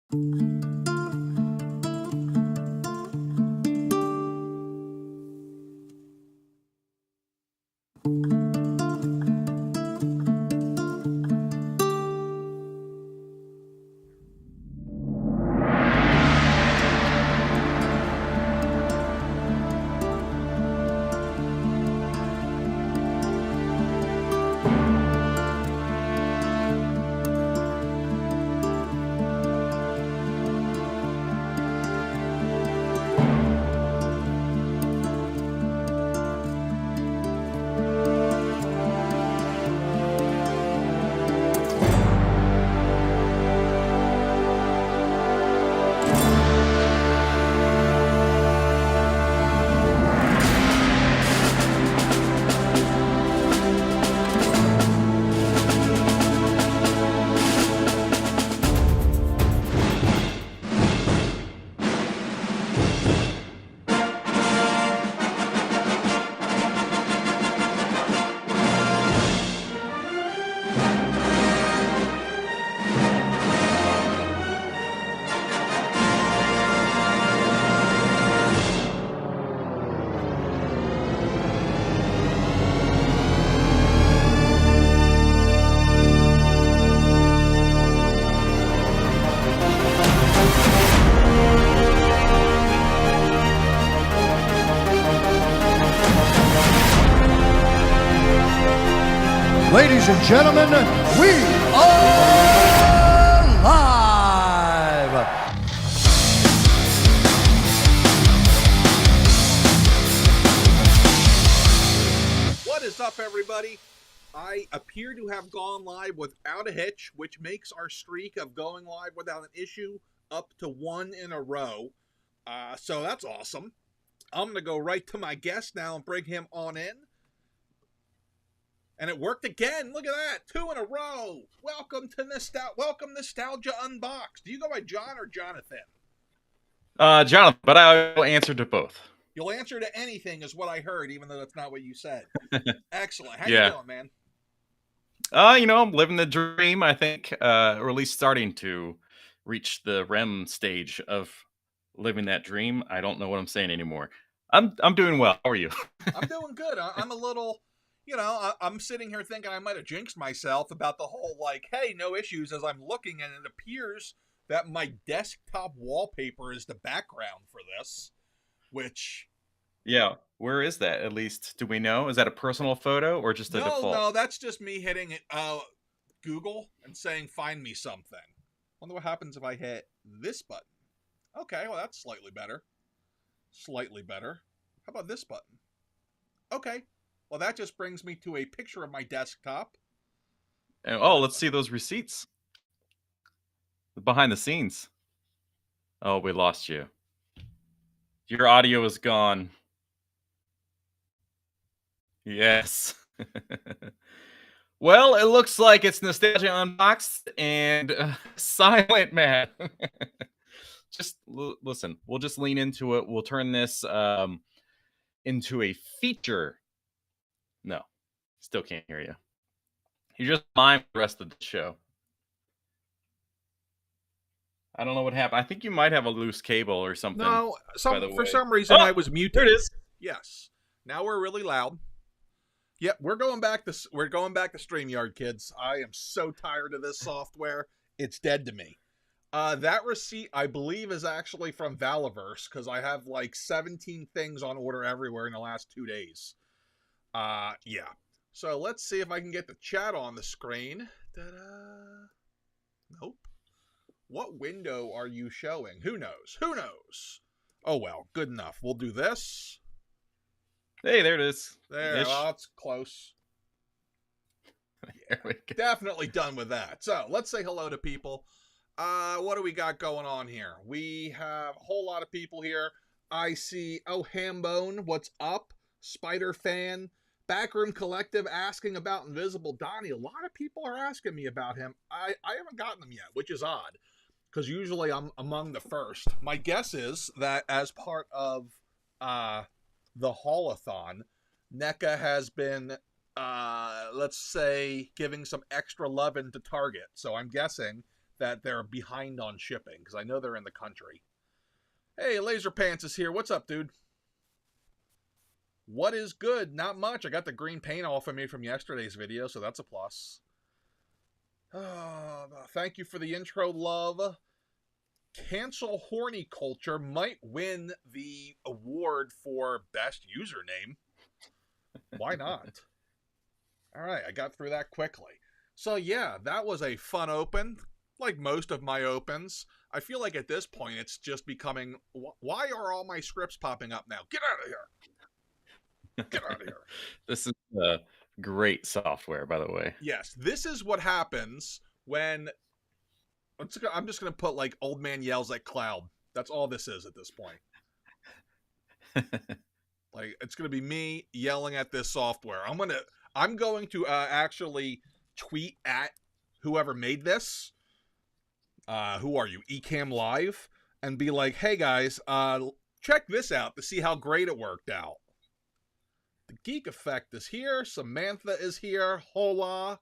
Ladies and gentlemen, we are live! What is up, everybody? I appear to have gone live without a hitch, which makes our streak of going live without an issue up to 1 in a row. So that's awesome. I'm going to go right to my guest now and bring him on in. And it worked again. Look at that. 2 in a row. Welcome Nostalgia Unboxed. Do you go by John or Jonathan? Jonathan, but I'll answer to both. You'll answer to anything is what I heard, even though that's not what you said. Excellent. How Yeah. you doing, man? I'm living the dream, I think, or at least starting to reach the REM stage of living that dream. I don't know what I'm saying anymore. I'm doing well. How are you? I'm doing good. I'm a little... I'm sitting here thinking I might have jinxed myself about the whole, hey, no issues, as I'm looking, and it appears that my desktop wallpaper is the background for this, which... Yeah, where is that, at least? Do we know? Is that a personal photo or just a default? No, that's just me hitting Google and saying, find me something. Wonder what happens if I hit this button. Okay, well, that's slightly better. Slightly better. How about this button? Okay. Well, that just brings me to a picture of my desktop. Oh, let's see those receipts. Behind the scenes. Oh, we lost you. Your audio is gone. Yes. Well, it looks like it's Nostalgia Unboxed and Silent Man. Just listen, we'll just lean into it. We'll turn this into a feature. No, still can't hear you. You just mime the rest of the show. I don't know what happened. I think you might have a loose cable or something. No, for some reason I was muted. There it is. Yes. Now we're really loud. Yep, we're going back to StreamYard, kids. I am so tired of this software. It's dead to me. That receipt, I believe, is actually from Valaverse, because I have 17 things on order everywhere in the last 2 days. Yeah. So let's see if I can get the chat on the screen. Ta-da. Nope. What window are you showing? Who knows? Who knows? Oh, well, good enough. We'll do this. Hey, there it is. There, well, that's close. There we go. Definitely done with that. So, let's say hello to people. What do we got going on here? We have a whole lot of people here. I see, Hambone, what's up? Spider Fan, Backroom Collective asking about Invisible Donnie. A lot of people are asking me about him. I haven't gotten them yet, which is odd, because usually I'm among the first. My guess is that as part of the Haulathon, NECA has been, let's say, giving some extra loving to Target. So I'm guessing that they're behind on shipping, because I know they're in the country. Hey, Laser Pants is here. What's up, dude? What is good? Not much. I got the green paint off of me from yesterday's video, so that's a plus. Thank you for the intro, love. Cancel Horny Culture might win the award for best username. Why not? All right, I got through that quickly. So yeah, that was a fun open. Like most of my opens, I feel like at this point it's just becoming, why are all my scripts popping up now? Get out of here. Get out of here. This is great software, by the way. Yes, this is what happens when I'm just going to put like old man yells at cloud. That's all this is at this point. Like, it's going to be me yelling at this software. I'm going to actually tweet at whoever made this. Who are you? Ecamm Live, and be like, hey guys, check this out to see how great it worked out. The Geek Effect is here. Samantha is here. Hola.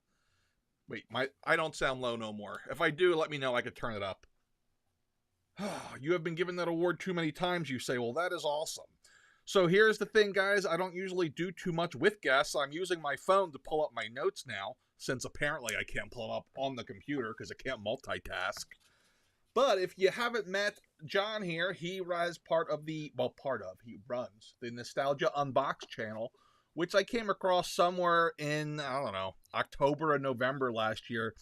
Wait, I don't sound low no more. If I do, let me know. I could turn it up. You have been given that award too many times, you say. Well, that is awesome. So here's the thing, guys. I don't usually do too much with guests. I'm using my phone to pull up my notes now, since apparently I can't pull them up on the computer because I can't multitask. But if you haven't met John here, he runs he runs the Nostalgia Unbox channel, which I came across somewhere in, I don't know, October or November last year.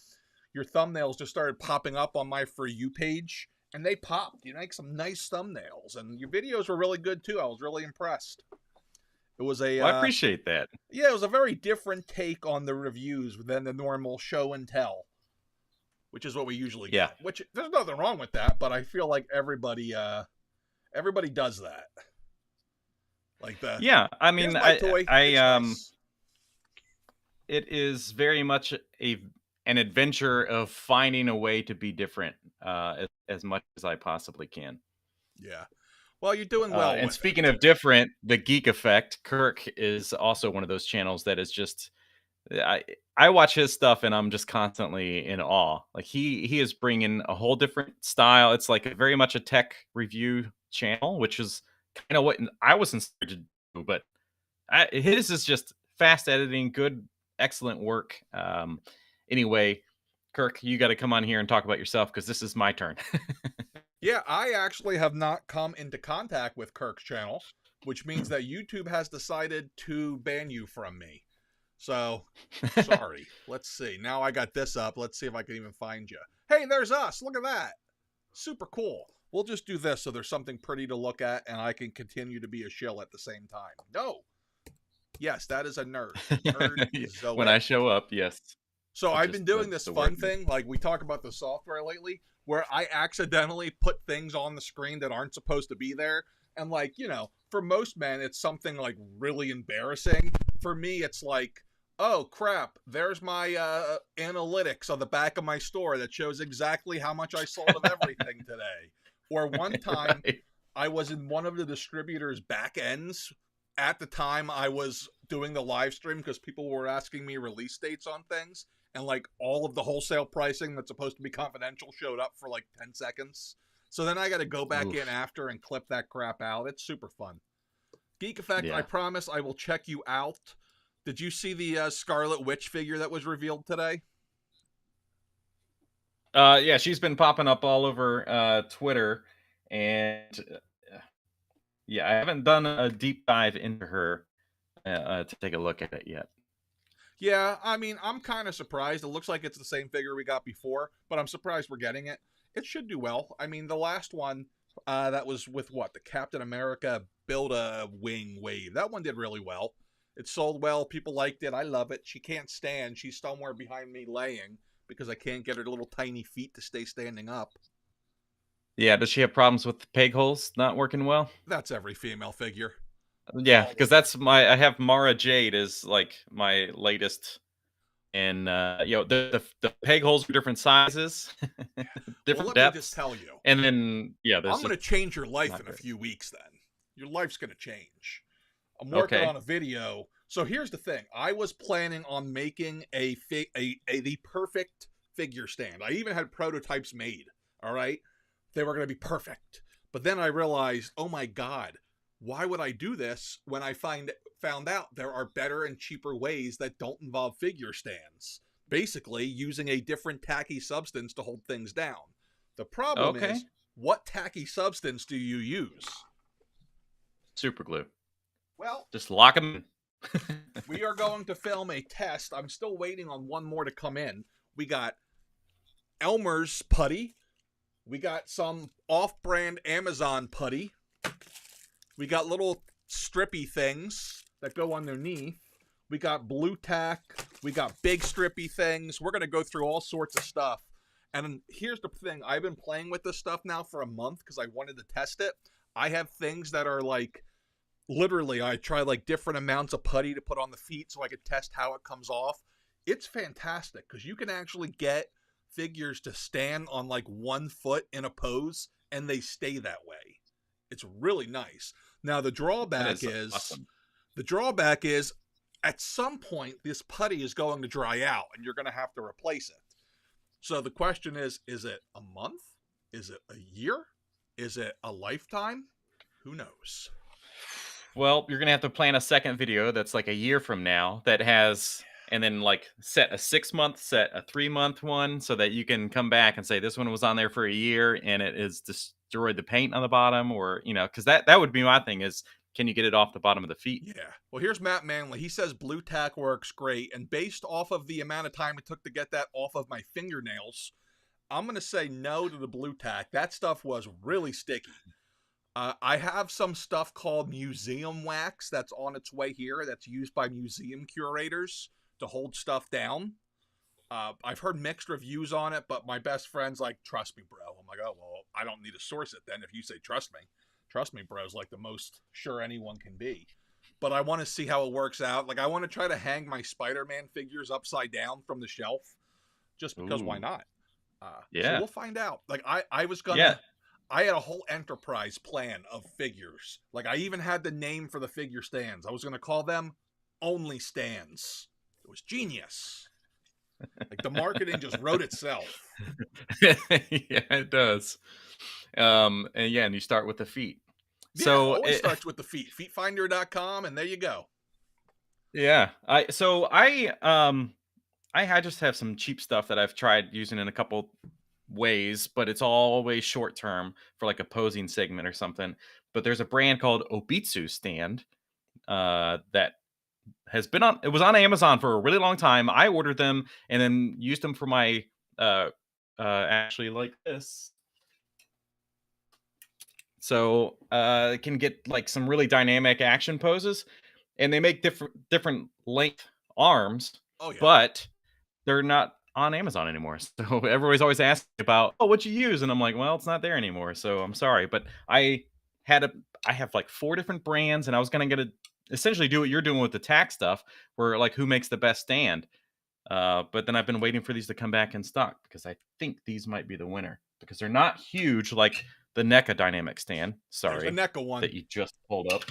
Your thumbnails just started popping up on my For You page, and they popped. You make some nice thumbnails, and your videos were really good, too. I was really impressed. It was I appreciate that. Yeah, it was a very different take on the reviews than the normal show and tell, which is what we usually get. Which, there's nothing wrong with that, but I feel like everybody does that. Like that. Yeah, I mean, nice. It is very much an adventure of finding a way to be different as much as I possibly can. Yeah. Well, you're doing well. And speaking of different, the Geek Effect, Kirk is also one of those channels that is just, I watch his stuff and I'm just constantly in awe. Like he is bringing a whole different style. It's like very much a tech review channel, which is kind of what I was inspired to do, but his is just fast editing, good, excellent work. Anyway, Kirk, you got to come on here and talk about yourself because this is my turn. Yeah, I actually have not come into contact with Kirk's channel, which means that YouTube has decided to ban you from me. So, sorry. Let's see. Now I got this up. Let's see if I can even find you. Hey, there's us. Look at that. Super cool. We'll just do this so there's something pretty to look at and I can continue to be a shill at the same time. No. Yes, that is a nerd. Nerdzoic. When I show up, yes. So I've been doing this fun thing, like we talk about the software lately, where I accidentally put things on the screen that aren't supposed to be there. And like, you know, for most men, it's something like really embarrassing. For me, it's like, oh crap, there's my analytics on the back of my store that shows exactly how much I sold of everything today. Or one time, I was in one of the distributor's back ends at the time I was doing the live stream because people were asking me release dates on things. And like all of the wholesale pricing that's supposed to be confidential showed up for like 10 seconds. So then I got to go back in after and clip that crap out. It's super fun. Geek Effect, I promise I will check you out. Did you see the Scarlet Witch figure that was revealed today? Yeah, she's been popping up all over Twitter. And yeah, I haven't done a deep dive into her to take a look at it yet. Yeah, I mean, I'm kind of surprised. It looks like it's the same figure we got before, but I'm surprised we're getting it. It should do well. I mean, the last one, that was with what? The Captain America Build-A-Wing wave. That one did really well. It sold well. People liked it. I love it. She can't stand. She's somewhere behind me laying because I can't get her little tiny feet to stay standing up. Yeah, does she have problems with the peg holes not working well? That's every female figure. Yeah, because that's I have Mara Jade as like my latest, and you know the peg holes are different sizes, different depths. Me just tell you, and then I'm going to change your life in a few weeks. Then your life's going to change. I'm working on a video. So here's the thing: I was planning on making the perfect figure stand. I even had prototypes made, all right? They were going to be perfect. But then I realized, oh my God, why would I do this when I found out there are better and cheaper ways that don't involve figure stands? Basically, using a different tacky substance to hold things down. The problem is, what tacky substance do you use? Super glue. Well, just lock them in. We are going to film a test. I'm still waiting on one more to come in. We got Elmer's putty. We got some off-brand Amazon putty. We got little strippy things that go underneath. We got blue tack. We got big strippy things. We're going to go through all sorts of stuff. And here's the thing. I've been playing with this stuff now for a month because I wanted to test it. I have things that are like, literally, I try like different amounts of putty to put on the feet so I could test how it comes off. It's fantastic because you can actually get figures to stand on like 1 foot in a pose and they stay that way. It's really nice. Now the drawback is awesome. At some point this putty is going to dry out and you're going to have to replace it. So the question is it a month? Is it a year? Is it a lifetime? Who knows? Well, you're going to have to plan a second video that's like a year from now that has, and then like set a 6-month, set a 3-month one so that you can come back and say this one was on there for a year and it is destroyed the paint on the bottom, or, you know, because that would be my thing is, can you get it off the bottom of the feet? Yeah. Well, here's Matt Manley. He says blue tack works great. And based off of the amount of time it took to get that off of my fingernails, I'm going to say no to the blue tack. That stuff was really sticky. I have some stuff called museum wax that's on its way here that's used by museum curators to hold stuff down. I've heard mixed reviews on it, but my best friend's like, trust me, bro. I'm like, oh, well, I don't need to source it then if you say trust me. Trust me, bro, is like the most sure anyone can be. But I want to see how it works out. Like, I want to try to hang my Spider-Man figures upside down from the shelf just because why not? Yeah. So we'll find out. Like, I was going to... I had a whole enterprise plan of figures. Like, I even had the name for the figure stands. I was going to call them Only Stands. It was genius. Like, the marketing just wrote itself. Yeah, it does. And you start with the feet. Yeah, so it always starts with the feet. Feetfinder.com, and there you go. Yeah. I just have some cheap stuff that I've tried using in a couple ways, but it's always short term for like a posing segment or something. But there's a brand called Obitsu stand that has been on. It was on Amazon for a really long time. I ordered them and then used them for my actually like this. So it can get like some really dynamic action poses, and they make different length arms. Oh yeah. But they're not on Amazon anymore. So everybody's always asking about, oh, what you use? And I'm like, well, it's not there anymore. So I'm sorry. But I have like 4 different brands, and I was going to essentially do what you're doing with the tack stuff, where like who makes the best stand. But then I've been waiting for these to come back in stock because I think these might be the winner because they're not huge like the NECA dynamic stand. Sorry. There's the NECA one that you just pulled up.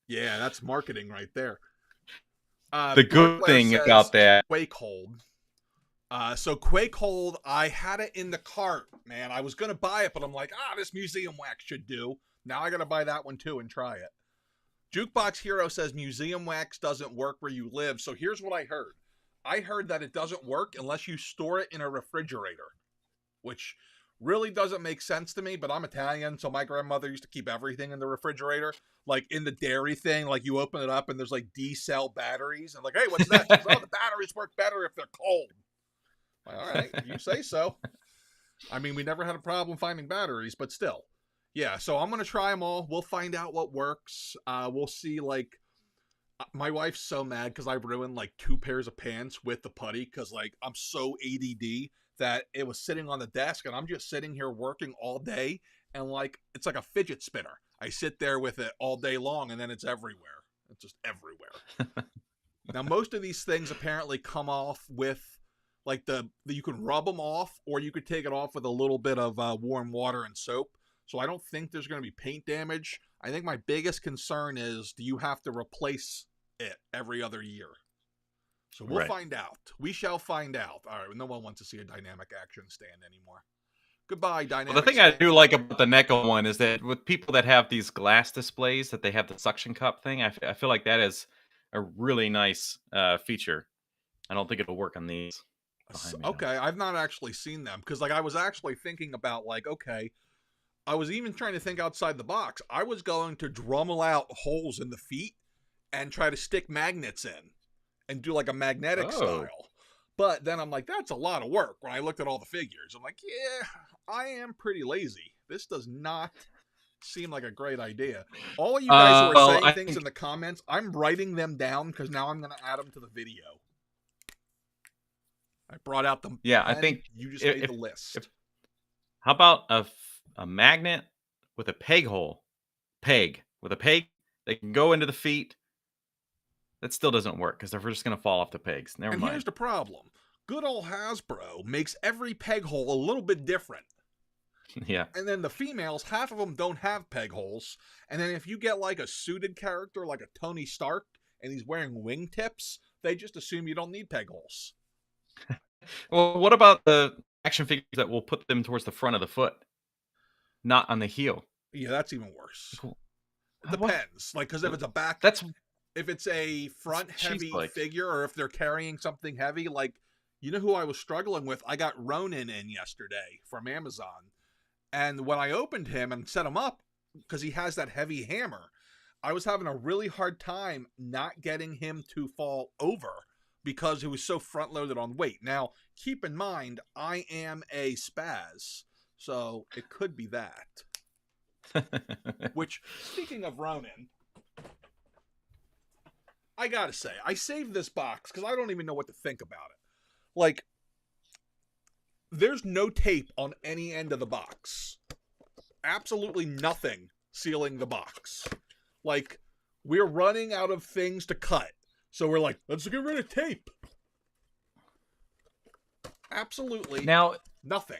Yeah, that's marketing right there. The good thing about that, Quake Hold. So Quake Hold, I had it in the cart, man. I was gonna buy it, but I'm like, this museum wax should do. Now I gotta buy that one too and try it. Jukebox Hero says museum wax doesn't work where you live. So here's what I heard. I heard that it doesn't work unless you store it in a refrigerator, which really doesn't make sense to me, but I'm Italian, so my grandmother used to keep everything in the refrigerator, like in the dairy thing, like you open it up and there's like D-cell batteries, and like, hey, what's that? She goes, oh, the batteries work better if they're cold. Like, all right, you say so. I mean, we never had a problem finding batteries, but still. Yeah, so I'm going to try them all. We'll find out what works. We'll see, like, my wife's so mad because I ruined like 2 pairs of pants with the putty because like I'm so ADD that it was sitting on the desk and I'm just sitting here working all day and like it's like a fidget spinner. I sit there with it all day long and then it's everywhere. It's just everywhere. Now most of these things apparently come off with like you can rub them off or you could take it off with a little bit of warm water and soap. So I don't think there's going to be paint damage. I think my biggest concern is, do you have to replace it every other year? So we'll Right. find out. We shall find out. All right, no one wants to see a dynamic action stand anymore. Goodbye, dynamic Well, the thing I stand. do like about the Neko one is that with people that have these glass displays, that they have the suction cup thing, I feel like that is a really nice feature. I don't think it'll work on these behind me, though. Okay, I've not actually seen them because, like, I was actually thinking about, like, okay, I was even trying to think outside the box. I was going to Dremel out holes in the feet and try to stick magnets in and do like a magnetic Oh. style. But then I'm like, that's a lot of work. When I looked at all the figures, I'm like, yeah, I am pretty lazy. This does not seem like a great idea. All of you guys who are well, saying I things think- in the comments, I'm writing them down because now I'm going to add them to the video. I brought out the Yeah, I pen. think You just made if- the list. How about a magnet with a peg hole? Peg. With a peg, they can go into the feet. That still doesn't work because they're just going to fall off the pegs. Never And mind. here's the problem. Good old Hasbro makes every peg hole a little bit different. Yeah. And then the females, half of them don't have peg holes. And then if you get like a suited character like a Tony Stark and he's wearing wingtips, they just assume you don't need peg holes. Well, what about the action figures that will put them towards the front of the foot, not on the heel? Yeah, that's even worse. Cool. It depends. Like, because if it's a back, That's if it's a front heavy cheese-like. figure or if they're carrying something heavy, like, you know who I was struggling with? I got Ronin in yesterday from Amazon. And when I opened him and set him up, because he has that heavy hammer, I was having a really hard time not getting him to fall over because he was so front loaded on weight. Now, keep in mind, I am a spaz, so it could be that. Which, speaking of Ronin, I gotta say, I saved this box because I don't even know what to think about it. Like, there's no tape on any end of the box. Absolutely nothing sealing the box. Like, we're running out of things to cut. So we're like, let's get rid of tape. Absolutely now, nothing.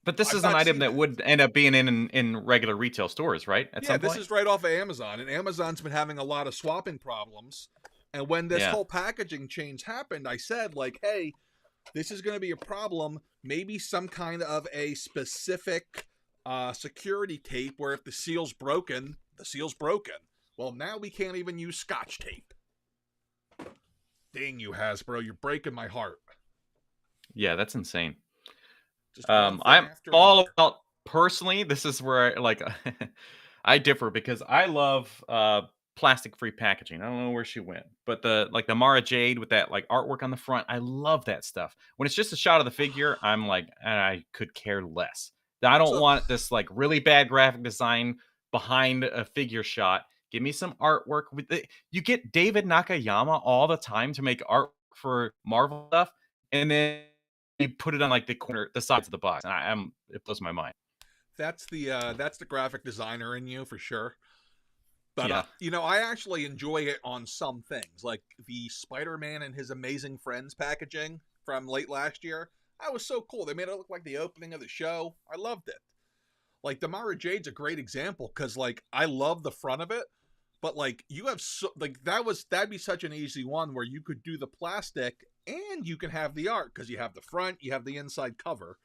but this I've is an not item seen that that. would end up being in regular retail stores, right? At some This point? is right off of Amazon, and Amazon's been having a lot of swapping problems. And when this whole packaging change happened, I said, like, hey, this is going to be a problem. Maybe some kind of a specific security tape where if the seal's broken, the seal's broken. Well, now we can't even use Scotch tape. Dang you, Hasbro, you're breaking my heart. Yeah, that's insane. Just one thing I'm after all another. about, personally, this is where I differ because I love plastic free packaging. I don't know where she went, but the Mara Jade with that like artwork on the front, I love that stuff. When it's just a shot of the figure, I'm like, I could care less. I don't want this like really bad graphic design behind a figure shot. Give me some artwork with the. You get David Nakayama all the time to make art for Marvel stuff, and then you put it on like the sides of the box, and it blows my mind. That's the graphic designer in you for sure. But Yeah. I actually enjoy it on some things, like the Spider-Man and His Amazing Friends packaging from late last year. That was so cool. They made it look like the opening of the show. I loved it. Like the Mara Jade's a great example because like I love the front of it, but like you have that'd be such an easy one where you could do the plastic and you can have the art because you have the front, you have the inside cover,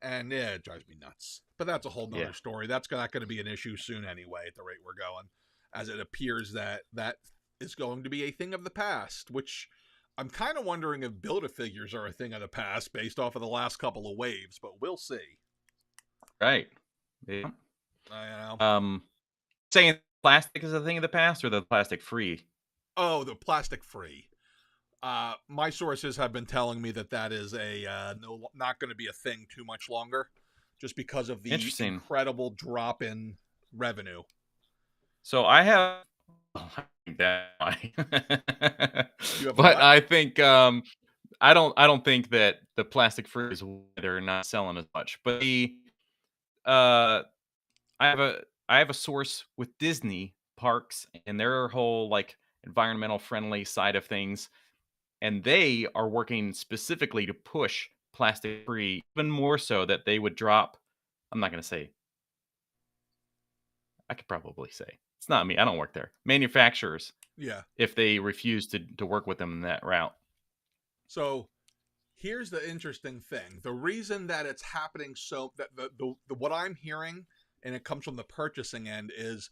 and yeah, it drives me nuts. But that's a whole nother story. That's not going to be an issue soon anyway at the rate we're going, as it appears that is going to be a thing of the past, which I'm kind of wondering if Build-A-Figures are a thing of the past based off of the last couple of waves, but we'll see. Right. Yeah. I know. Saying plastic is a thing of the past or the plastic free? Oh, the plastic free. My sources have been telling me that is not going to be a thing too much longer, just because of the incredible drop in revenue. So I have that, but I think I don't think that the plastic free is why they're not selling as much. But I have a source with Disney parks and their whole like environmental friendly side of things, and they are working specifically to push plastic free even more so that they would drop. I'm not going to say. I could probably say it's not me. I don't work there. Manufacturers Yeah. if they refuse to work with them in that route. So here's the interesting thing. The reason that it's happening so that the what I'm hearing, and it comes from the purchasing end, is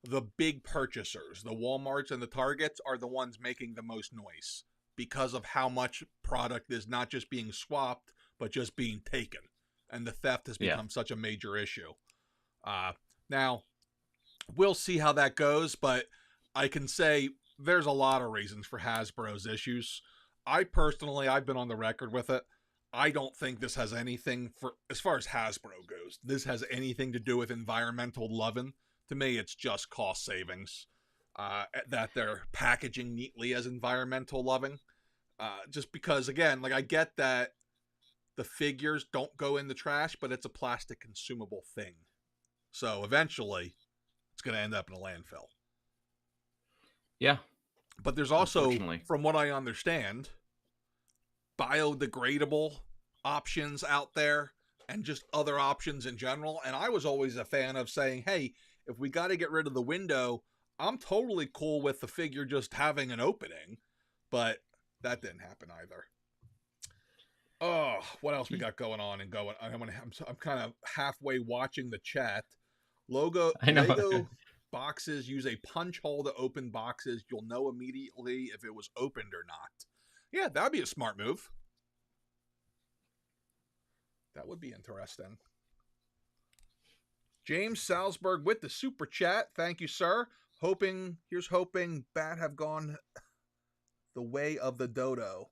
the big purchasers, the Walmarts and the Targets, are the ones making the most noise because of how much product is not just being swapped, but just being taken. And the theft has become such a major issue. Now, we'll see how that goes, but I can say there's a lot of reasons for Hasbro's issues. I've been on the record with it. I don't think this has anything as far as Hasbro goes, this has anything to do with environmental loving. To me, it's just cost savings. That they're packaging neatly as environmental loving. Just because, again, like I get that the figures don't go in the trash, but it's a plastic consumable thing. So eventually, it's going to end up in a landfill. Yeah. But there's also, from what I understand, biodegradable options out there and just other options in general. And I was always a fan of saying, hey, if we got to get rid of the window, I'm totally cool with the figure just having an opening. But that didn't happen either. Oh, what else we got going on and going? I'm kind of halfway watching the chat. Lego boxes use a punch hole to open boxes. You'll know immediately if it was opened or not. Yeah, that'd be a smart move. That would be interesting. James Salzberg with the super chat. Thank you, sir. Here's hoping Bat have gone the way of the dodo.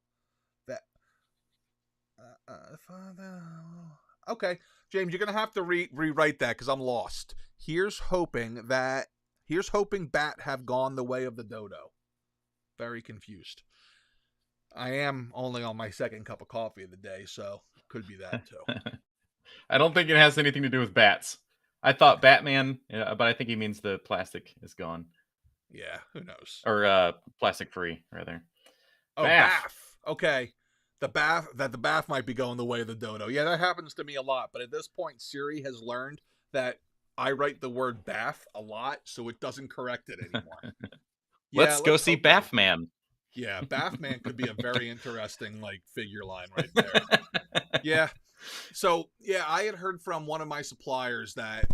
That okay, James, you're gonna have to rewrite that because I'm lost. Here's hoping Bat have gone the way of the dodo. Very confused. I am only on my second cup of coffee of the day, so could be that too. I don't think it has anything to do with bats. I thought Batman, but I think he means the plastic is gone. Yeah, who knows? Or plastic free, rather. Oh, bath. Okay. The bath might be going the way of the dodo. Yeah, that happens to me a lot. But at this point, Siri has learned that I write the word bath a lot, so it doesn't correct it anymore. Let's go see Bathman. Yeah, Bathman could be a very interesting figure line right there. Yeah. So, yeah, I had heard from one of my suppliers that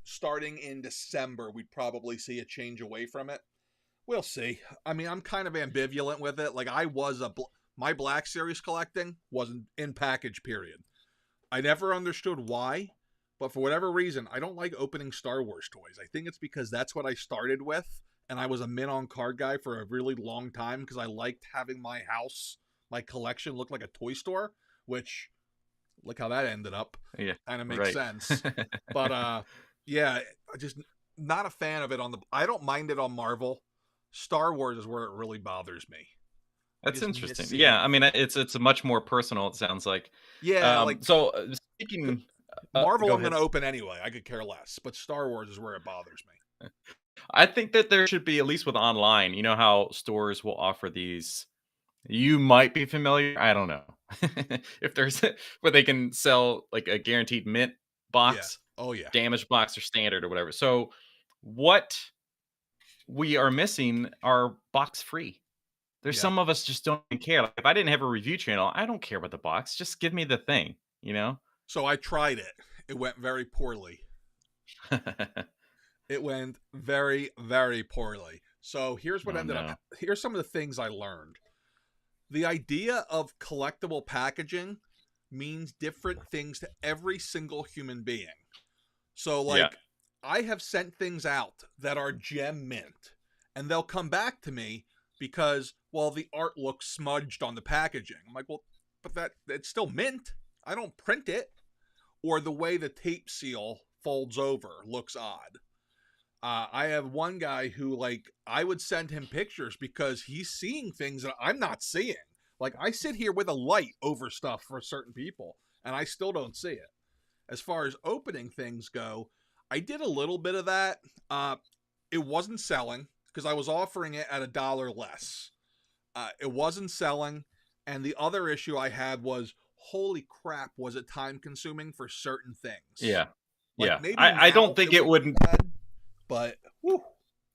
starting in December, we'd probably see a change away from it. We'll see. I mean, I'm kind of ambivalent with it. My Black Series collecting wasn't in package, period. I never understood why, but for whatever reason, I don't like opening Star Wars toys. I think it's because that's what I started with, and I was a min-on card guy for a really long time because I liked having my house, my collection look like a toy store, which, look how that ended up. Yeah, kind of makes sense. But, yeah, just not a fan of it I don't mind it on Marvel. Star Wars is where it really bothers me. That's interesting. Yeah, I mean, it's a much more personal, it sounds like. Yeah, so speaking Marvel, I'm going to open anyway. I could care less, but Star Wars is where it bothers me. I think that there should be, at least with online, you know how stores will offer these. You might be familiar. I don't know if there's where they can sell like a guaranteed mint box. Yeah. Oh yeah, damaged box or standard or whatever. So what we are missing are box free. There's some of us just don't care. Like, if I didn't have a review channel, I don't care about the box. Just give me the thing, you know? So I tried it. It went very poorly. It went very, very poorly. So here's what ended up. Here's some of the things I learned. The idea of collectible packaging means different things to every single human being. So, I have sent things out that are gem mint, and they'll come back to me because, the art looks smudged on the packaging. I'm like, but it's still mint. I don't print it. Or the way the tape seal folds over looks odd. I have one guy who, I would send him pictures because he's seeing things that I'm not seeing. I sit here with a light over stuff for certain people, and I still don't see it. As far as opening things go, I did a little bit of that. It wasn't selling because I was offering it at $1 less. It wasn't selling. And the other issue I had was, holy crap, was it time consuming for certain things? Yeah. I don't think it wouldn't. Bad, but whew.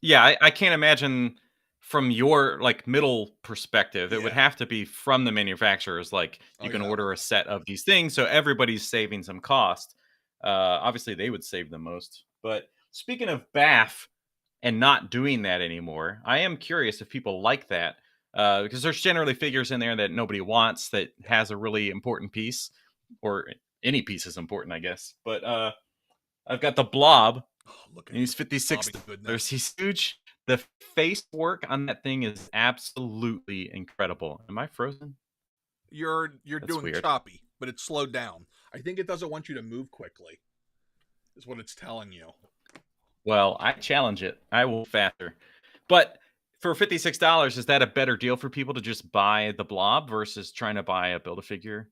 Yeah, I can't imagine from your like middle perspective, it would Yeah. have to be from the manufacturers. Like Oh, you yeah, can that order would. a set of these things, so everybody's saving some cost. Obviously, they would save the most. But speaking of BAF and not doing that anymore, I am curious if people like that because there's generally figures in there that nobody wants that Yeah. has a really important piece, or any piece is important, I guess. But I've got the Blob, Oh, look at and he's the $56. blobbing goodness. He's huge. The face work on that thing is absolutely incredible. Am I frozen? You're That's doing weird. choppy, but it's slowed down. I think it doesn't want you to move quickly. Is what it's telling you. Well, I challenge it. I will faster. But for $56, is that a better deal for people to just buy the Blob versus trying to buy a Build-A-Figure?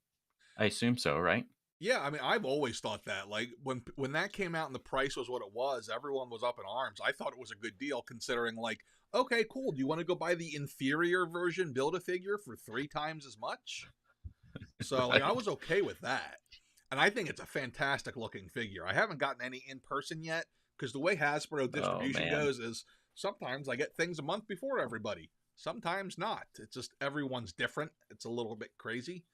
I assume so, right? Yeah, I mean, I've always thought that. Like when that came out and the price was what it was, everyone was up in arms. I thought it was a good deal considering like, okay, cool. Do you want to go buy the inferior version Build-A-Figure for 3 times as much? So like I Right. was okay with that. And I think it's a fantastic looking figure. I haven't gotten any in person yet because the way Hasbro Oh, distribution man. goes is sometimes I get things a month before everybody. Sometimes not. It's just everyone's different. It's a little bit crazy.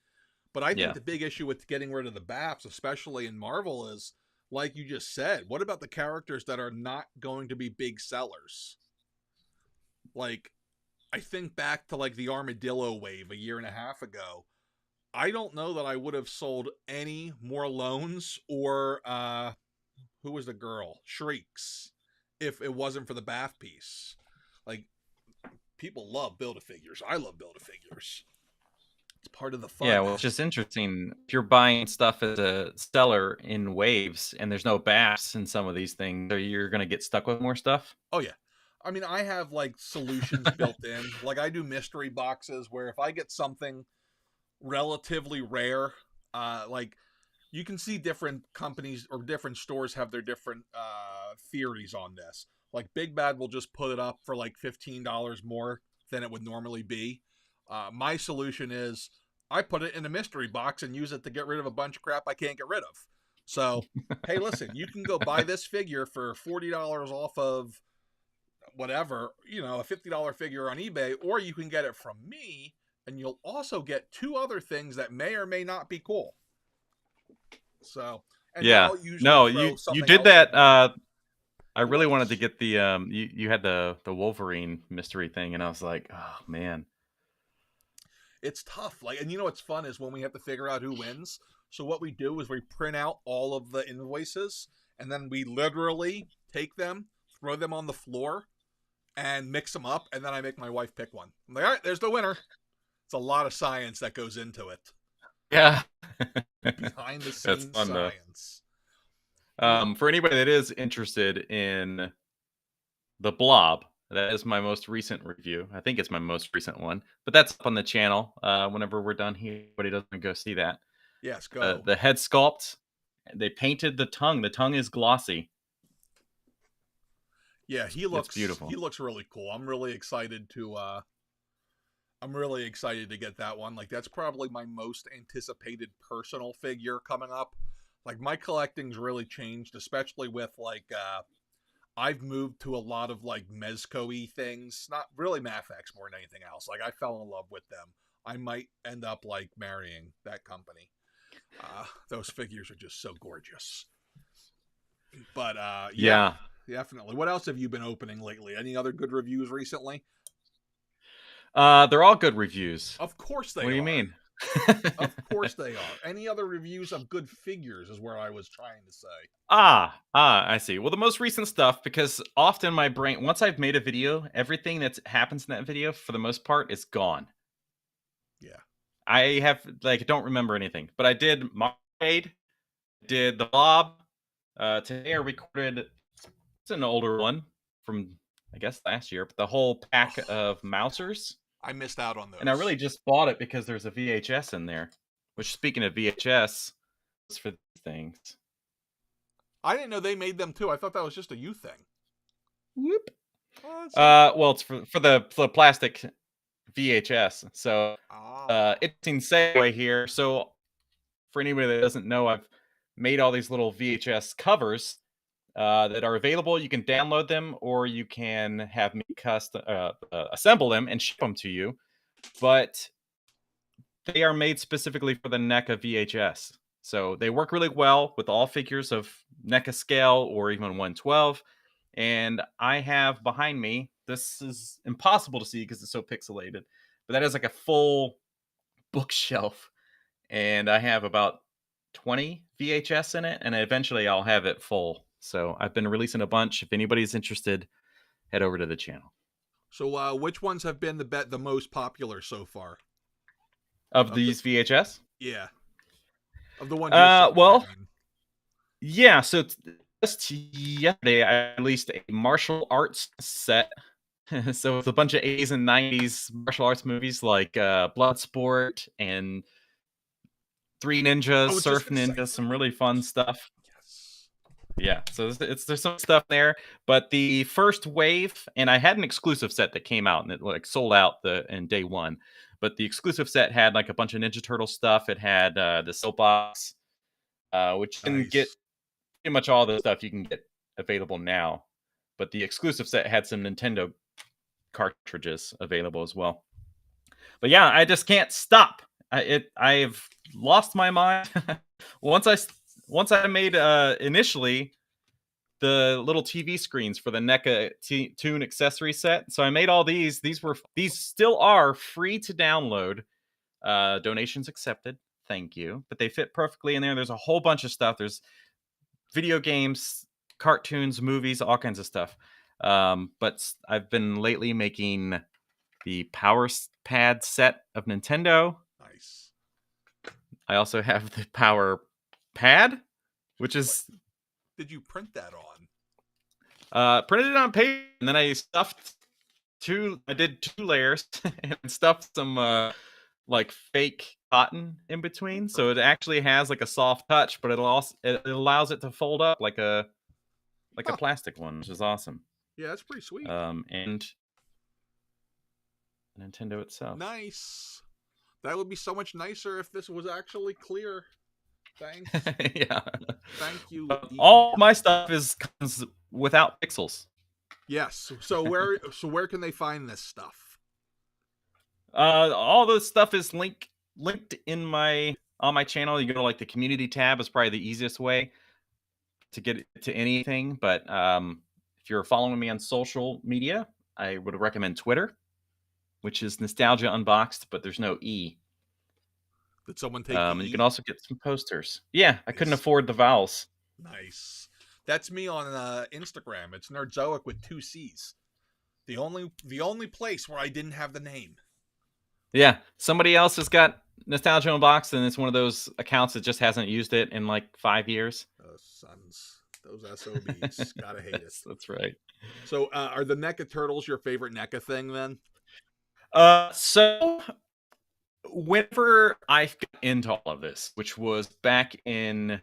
But I think Yeah. the big issue with getting rid of the BAFs, especially in Marvel, is like you just said, what about the characters that are not going to be big sellers? Like, I think back to like the Armadillo wave a year and a half ago. I don't know that I would have sold any more loans or who was the girl? Shrieks. If it wasn't for the BAF piece. Like, people love Build-A-Figures. I love Build-A-Figures. It's part of the Yeah, fun. well, it's just interesting. If you're buying stuff as a seller in waves and there's no BAFs in some of these things, or you're going to get stuck with more stuff. Oh yeah. I mean, I have like solutions built in. Like I do mystery boxes where if I get something relatively rare, like you can see different companies or different stores have their different theories on this. Like Big Bad will just put it up for like $15 more than it would normally be. My solution is I put it in a mystery box and use it to get rid of a bunch of crap I can't get rid of. So, hey, listen, you can go buy this figure for $40 off of whatever, a $50 figure on eBay, or you can get it from me and you'll also get 2 other things that may or may not be cool. So, and then Yeah. I'll usually No, throw you something did else in that. there. I What really wanted to else? get the you had the Wolverine mystery thing, and I was like, oh man. It's tough. Like, and what's fun is when we have to figure out who wins. So what we do is we print out all of the invoices and then we literally take them, throw them on the floor, and mix them up, and then I make my wife pick one. I'm like, all right, there's the winner. It's a lot of science that goes into it. Yeah. Behind the That's scenes fun though. science. Yeah. For anybody that is interested in the Blob, that is my most recent review. I think it's my most recent one, but that's up on the channel. Whenever we're done here, everybody doesn't go see that. Yes, go. The head sculpt, they painted the tongue. The tongue is glossy. Yeah, It's he beautiful. looks really cool. I'm really excited to get that one. Like that's probably my most anticipated personal figure coming up. Like my collecting's really changed, especially with like I've moved to a lot of like Mezco-y things. Not really Mafex more than anything else. Like I fell in love with them. I might end up like marrying that company. Those figures are just so gorgeous. But yeah, Yeah. definitely. What else have you been opening lately? Any other good reviews recently? They're all good reviews. Of course What they do you are. mean? Of course they are. Any other reviews of good figures is where I was trying to say. I see. Well, the most recent stuff, because often my brain, once I've made a video, everything that happens in that video, for the most part, is gone. Yeah. I have, like, don't remember anything, but I did Marade, did the Blob. Today I recorded, it's an older one from, I guess, last year, but the whole pack Oh, of Mousers. I missed out on And I those. really just bought it because there's a VHS in there, which, speaking of VHS, is for these things. I didn't know they made them too. I thought that was just a you thing. Whoop. Oh, that's neat. Well, it's for the plastic VHS. So, Ah. interesting segue here. So, for anybody that doesn't know, I've made all these little VHS covers. that are available. You can download them, or you can have me assemble them and ship them to you. But they are made specifically for the NECA VHS. So they work really well with all figures of NECA scale or even 112. And I have behind me, this is impossible to see because it's so pixelated, but that is like a full bookshelf. And I have about 20 VHS in it, and eventually I'll have it full. So I've been releasing a bunch. If anybody's interested, head over to the channel. So, which ones have been the most popular so far? Of these VHS? Yeah. Of the ones you're well, yeah, so just yesterday I released a martial arts set. So it's a bunch of 80s and 90s martial arts movies like Bloodsport and Three Ninjas, Surf Ninjas, some really fun stuff. Yes. Yeah, so there's some stuff there, but the first wave, and I had an exclusive set that came out and it like sold out in day one. But the exclusive set had like a bunch of Ninja Turtle stuff. It had the soapbox, which you can get pretty much all the stuff you can get available now. But the exclusive set had some Nintendo cartridges available as well. But yeah, I just can't stop. I've lost my mind. once I made initially the little TV screens for the NECA Toon accessory set. So I made all these. These still are free to download. Donations accepted. Thank you. But they fit perfectly in there. There's a whole bunch of stuff. There's video games, cartoons, movies, all kinds of stuff. But I've been lately making the Power Pad set of Nintendo. Nice. I also have the Power Pad, which is... Did you print that on? Printed it on paper, and then I did 2 layers and stuffed some like fake cotton in between, so it actually has like a soft touch, but it allows it to fold up like a plastic one, which is awesome. Yeah, that's pretty sweet. And Nintendo itself. Nice. That would be so much nicer if this was actually clear. Thanks. Yeah. Thank you. All my stuff comes without pixels. Yes. So where can they find this stuff? All the stuff is linked on my channel. You go to like the community tab is probably the easiest way to get to anything. But if you're following me on social media, I would recommend Twitter, which is Nostalgia Unboxed, but there's no E. Did someone take the E? You can also get some posters. Yeah, I couldn't afford the vowels. Nice. That's me on Instagram. It's Nerdzoic with 2 C's. The only place where I didn't have the name. Yeah, somebody else has got Nostalgia Unboxed, and it's one of those accounts that just hasn't used it in like 5 years. Sons. Those SOBs. Gotta hate it. That's right. So are the NECA Turtles your favorite NECA thing then? So whenever I got into all of this, which was back in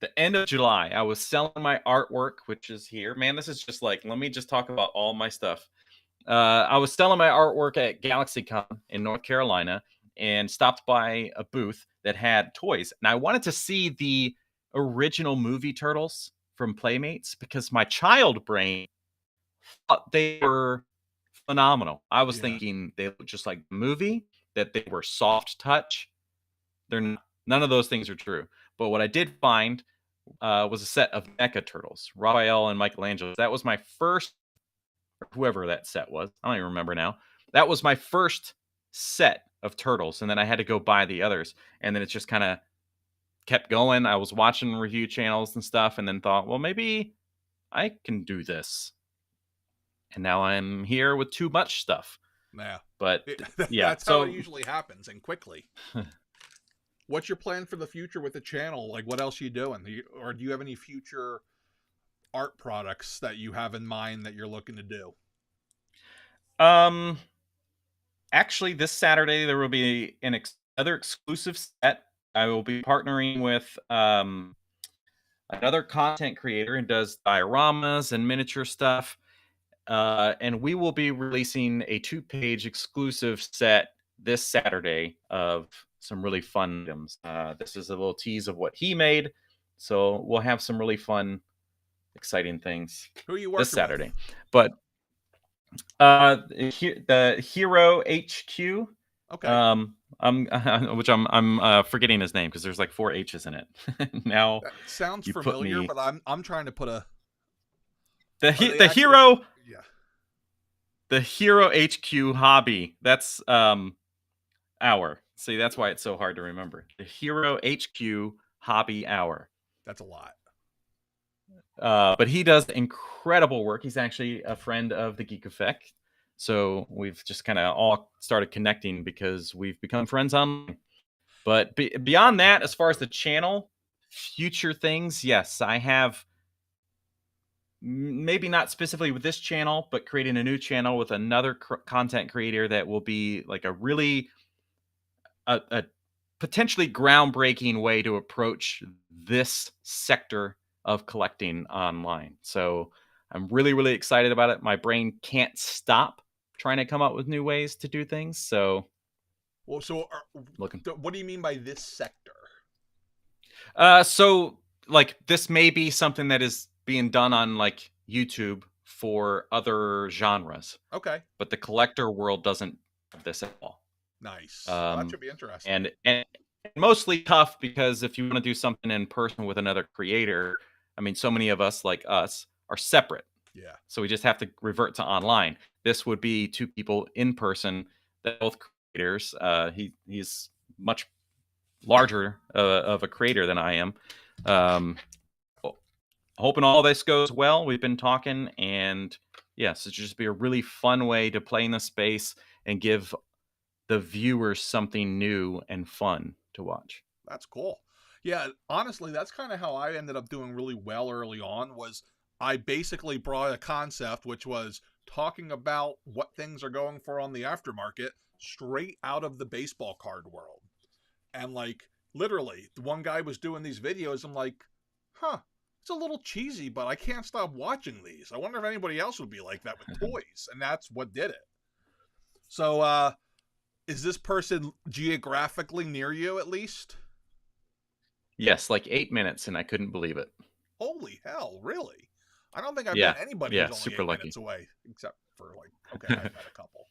the end of July, I was selling my artwork, which is here. Man, this is just like, let me just talk about all my stuff. I was selling my artwork at GalaxyCon in North Carolina and stopped by a booth that had toys. And I wanted to see the original movie Turtles from Playmates because my child brain thought they were phenomenal. I was thinking they looked just like the movie, that they were soft touch. They're not, none of those things are true. But what I did find was a set of NECA Turtles, Raphael and Michelangelo. That was my first, or whoever that set was. I don't even remember now. That was my first set of Turtles, and then I had to go buy the others. And then it just kind of kept going. I was watching review channels and stuff, and then thought, well, maybe I can do this. And now I'm here with too much stuff. Yeah. But yeah, that's how it usually happens, and quickly. What's your plan for the future with the channel? Like, what else are you doing? Or do you have any future art products that you have in mind that you're looking to do? Actually, this Saturday there will be another exclusive set. I will be partnering with another content creator and does dioramas and miniature stuff. And we will be releasing a 2-page exclusive set this Saturday of some really fun items. This is a little tease of what he made. So we'll have some really fun exciting things Who are you working this Saturday. But the Hero HQ. Okay. I'm forgetting his name because there's like 4 H's in it. Now That sounds you put familiar, me but I'm trying to put a the are they the actually- hero Yeah. the Hero HQ hobby. That's hour. See, that's why it's so hard to remember. The Hero HQ hobby hour. That's a lot. But he does incredible work. He's actually a friend of the Geek Effect. So we've just kind of all started connecting because we've become friends online. But beyond that, as far as the channel, future things, yes, I have maybe not specifically with this channel, but creating a new channel with another content creator that will be like a really a potentially groundbreaking way to approach this sector of collecting online. So I'm really, really excited about it. My brain can't stop trying to come up with new ways to do things. So, Well, so looking. what do you mean by this sector? So like this may be something that is being done on like YouTube for other genres. Okay. But the collector world doesn't have this at all. Nice. Well, that should be interesting. And mostly tough because if you want to do something in person with another creator, I mean, so many of us like us are separate. Yeah. So we just have to revert to online. This would be 2 people in person, that both creators. He's much larger of a creator than I am. Hoping all this goes well. We've been talking, and yes, it's just be a really fun way to play in the space and give the viewers something new and fun to watch. That's cool. Yeah, honestly, that's kind of how I ended up doing really well early on. Was I basically brought a concept which was talking about what things are going for on the aftermarket straight out of the baseball card world. And like literally, the one guy was doing these videos. I'm like, huh, it's a little cheesy, but I can't stop watching these. I wonder if anybody else would be like that with toys. And that's what did it. So, is this person geographically near you at least? Yes, like 8 minutes, and I couldn't believe it. Holy hell, really? I don't think I've Yeah, met anybody yeah, who's only super 8 lucky. minutes away, except for like, okay, I've met a couple.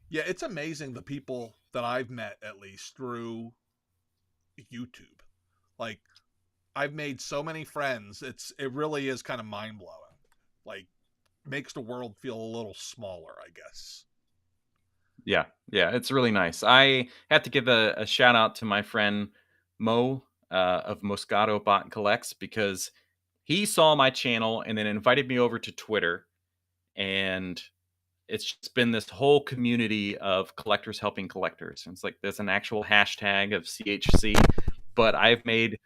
Yeah, it's amazing the people that I've met, at least through YouTube. Like, I've made so many friends. It really is kind of mind blowing. Like, makes the world feel a little smaller, I guess. Yeah, it's really nice. I have to give a shout out to my friend Mo of Moscato Bot and Collects because he saw my channel and then invited me over to Twitter, and it's just been this whole community of collectors helping collectors. And it's like there's an actual hashtag of CHC, but I've made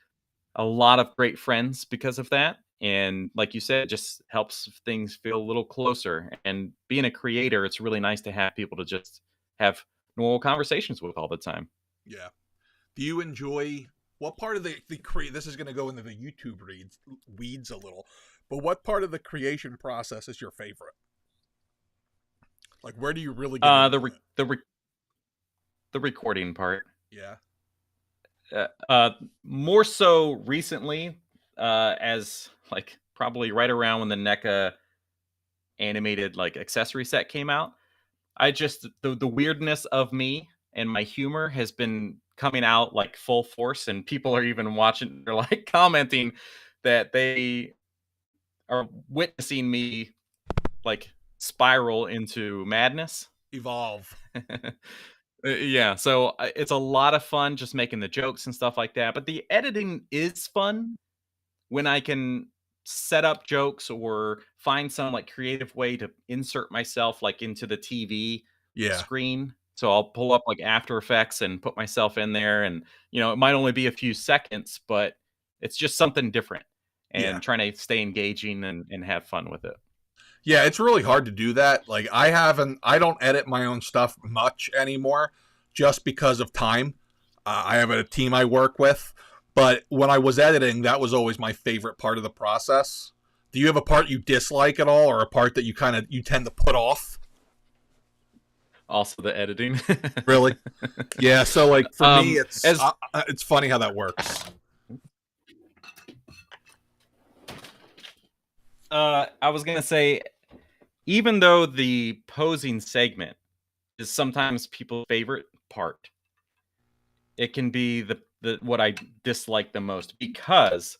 a lot of great friends because of that. And like you said, it just helps things feel a little closer. And being a creator, it's really nice to have people to just have normal conversations with all the time. Yeah. Do you enjoy what part of the this is going to go into the YouTube weeds a little, but what part of the creation process is your favorite? Like, where do you really get into it? The recording part. Yeah. More so recently, as like probably right around when the NECA animated like accessory set came out. I just the weirdness of me and my humor has been coming out like full force, and people are even watching. They're like commenting that they are witnessing me like spiral into madness. Evolve. Yeah, so it's a lot of fun just making the jokes and stuff like that. But the editing is fun when I can set up jokes or find some like creative way to insert myself like into the TV screen. So I'll pull up like After Effects and put myself in there, and it might only be a few seconds, but it's just something different and trying to stay engaging and have fun with it. Yeah, it's really hard to do that. Like I don't edit my own stuff much anymore just because of time. I have a team I work with, but when I was editing, that was always my favorite part of the process. Do you have a part you dislike at all, or a part that you tend to put off? Also the editing. Really? Yeah, so like for me it's funny how that works. I was gonna say, even though the posing segment is sometimes people's favorite part, it can be the what I dislike the most because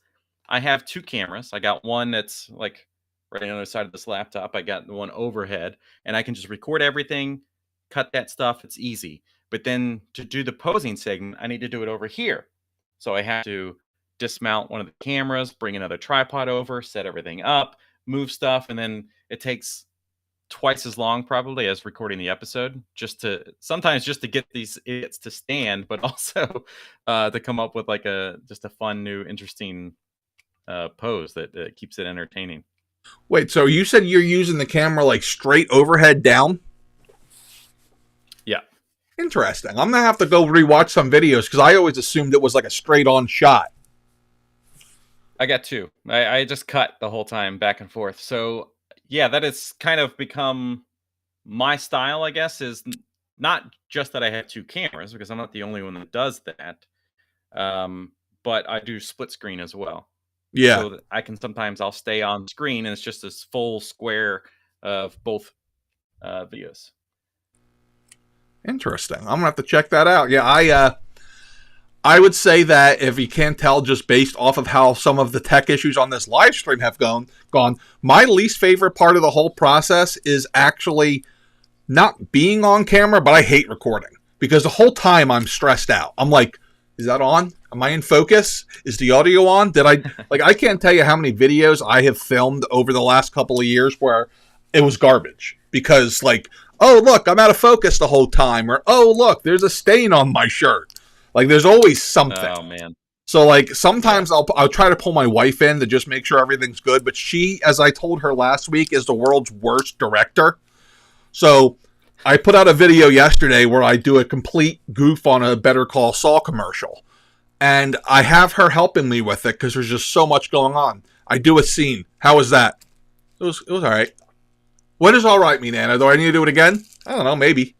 I have two cameras. I got one that's like right on the other side of this laptop. I got the one overhead, and I can just record everything, cut that stuff. It's easy. But then to do the posing segment, I need to do it over here. So I have to dismount one of the cameras, bring another tripod over, set everything up, move stuff, and then it takes twice as long probably as recording the episode, just to sometimes just to get these idiots to stand, but also to come up with like a just a fun new interesting pose that keeps it entertaining. Wait, so you said you're using the camera like straight overhead down? Yeah. Interesting. I'm gonna have to go rewatch some videos because I always assumed it was like a straight on shot. I got two. I just cut the whole time back and forth. So yeah, that has kind of become my style, I guess, is not just that I have two cameras because I'm not the only one that does that. But I do split screen as well. Yeah. So that I can sometimes I'll stay on screen and it's just this full square of both videos. Interesting. I'm gonna have to check that out. Yeah, I would say that if you can't tell just based off of how some of the tech issues on this live stream have gone, my least favorite part of the whole process is actually not being on camera, but I hate recording because the whole time I'm stressed out. I'm like, is that on? Am I in focus? Is the audio on? I can't tell you how many videos I have filmed over the last couple of years where it was garbage because like, oh, look, I'm out of focus the whole time. Or, oh, look, there's a stain on my shirt. Like, there's always something. Oh, man. So, like, sometimes I'll try to pull my wife in to just make sure everything's good. But she, as I told her last week, is the world's worst director. So, I put out a video yesterday where I do a complete goof on a Better Call Saul commercial. And I have her helping me with it because there's just so much going on. I do a scene. How was that? It was all right. What does all right mean, Anna? Do I need to do it again? I don't know, maybe.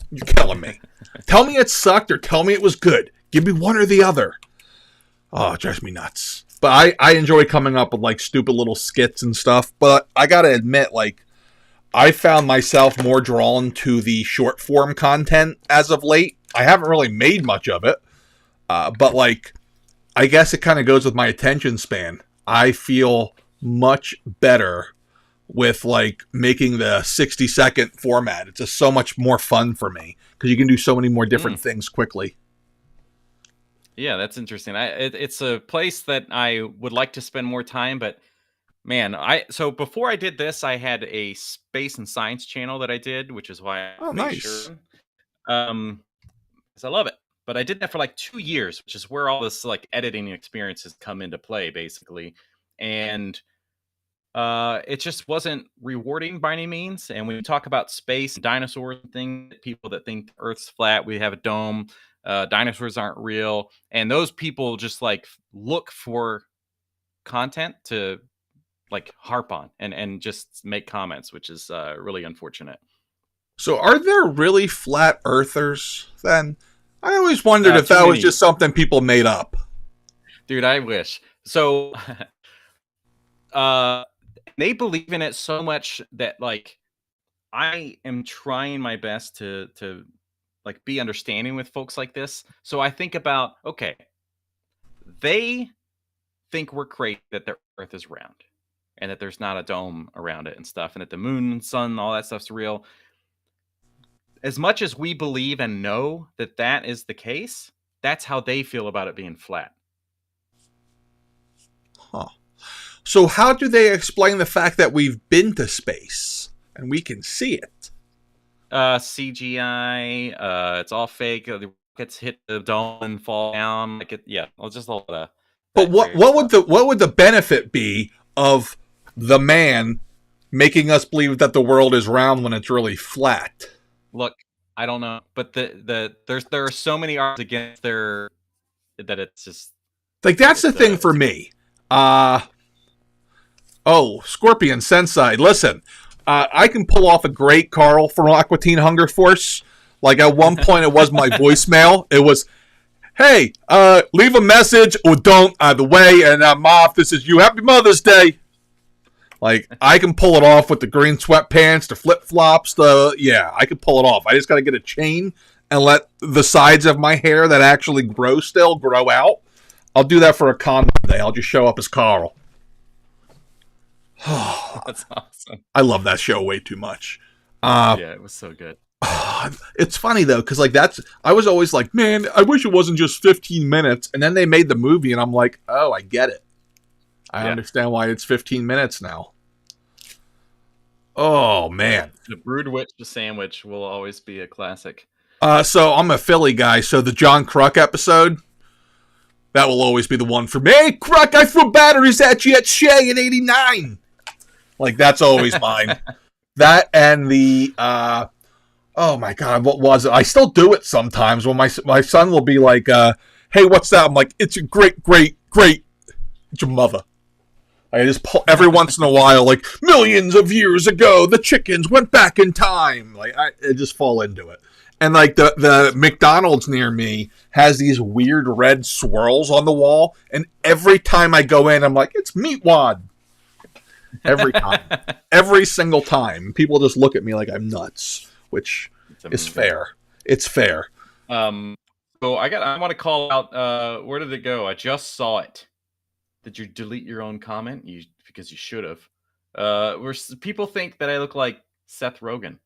You're killing me. Tell me it sucked or tell me it was good. Give me one or the other. Oh, it drives me nuts. But I enjoy coming up with like stupid little skits and stuff. But I gotta admit, like, I found myself more drawn to the short form content as of late. I haven't really made much of it. But like, I guess it kind of goes with my attention span. I feel much better with like making the 60-second format. It's just so much more fun for me because you can do so many more different things quickly. Yeah, that's interesting. It's a place that I would like to spend more time, but man, so before I did this, I had a space and science channel that I did, which is why I made sure. Because I love it. But I did that for like 2 years, which is where all this like editing experiences come into play, basically. And it just wasn't rewarding by any means. And when you talk about space and dinosaurs and things, people that think the Earth's flat, we have a dome, dinosaurs aren't real, and those people just like look for content to like harp on and just make comments, which is really unfortunate. So are there really flat earthers then? I always wondered if that was just something people made up. Dude, I wish. So they believe in it so much that like I am trying my best to like be understanding with folks like this. So I think about, okay, they think we're crazy that the Earth is round and that there's not a dome around it and stuff, and that the moon and sun, all that stuff's real. As much as we believe and know that that is the case, that's how they feel about it being flat. Huh. So how do they explain the fact that we've been to space and we can see it? CGI. It's all fake. The rockets hit the dome and fall down. Like it, yeah. Well, just a lot of. But what would the benefit be of the man making us believe that the world is round when it's really flat? Look, I don't know, but there are so many arguments against that it's just like that's the thing for me. Scorpion Sensei, listen, I can pull off a great Carl from Aqua Teen Hunger Force. Like at one point, it was my voicemail. It was, "Hey, leave a message or don't either way, and I'm off. This is you. Happy Mother's Day." Like, I can pull it off with the green sweatpants, the flip-flops, I can pull it off. I just got to get a chain and let the sides of my hair that actually grow out. I'll do that for a con one day. I'll just show up as Carl. That's awesome. I love that show way too much. Yeah, it was so good. It's funny though, because like I was always like, man, I wish it wasn't just 15 minutes. And then they made the movie, and I'm like, oh, I get it. I understand why it's 15 minutes now. Oh man, the Brood Witch sandwich will always be a classic. So I'm a Philly guy, so the John Kruk episode, that will always be the one for me. Hey, Kruk, I threw batteries at you at Shea in '89. Like, that's always mine. That and the oh my god, what was it? I still do it sometimes when my son will be like, hey, what's that? I'm like, it's a great, it's your mother. I just pull every once in a while, like, millions of years ago, the chickens went back in time. Like, I just fall into it. And like the McDonald's near me has these weird red swirls on the wall, and every time I go in, I'm like, it's Meatwad. Every time, every single time, people just look at me like I'm nuts, which is fair. It's fair. So I want to call out. Where did it go? I just saw it. Did you delete your own comment? Because you should have. Where people think that I look like Seth Rogen.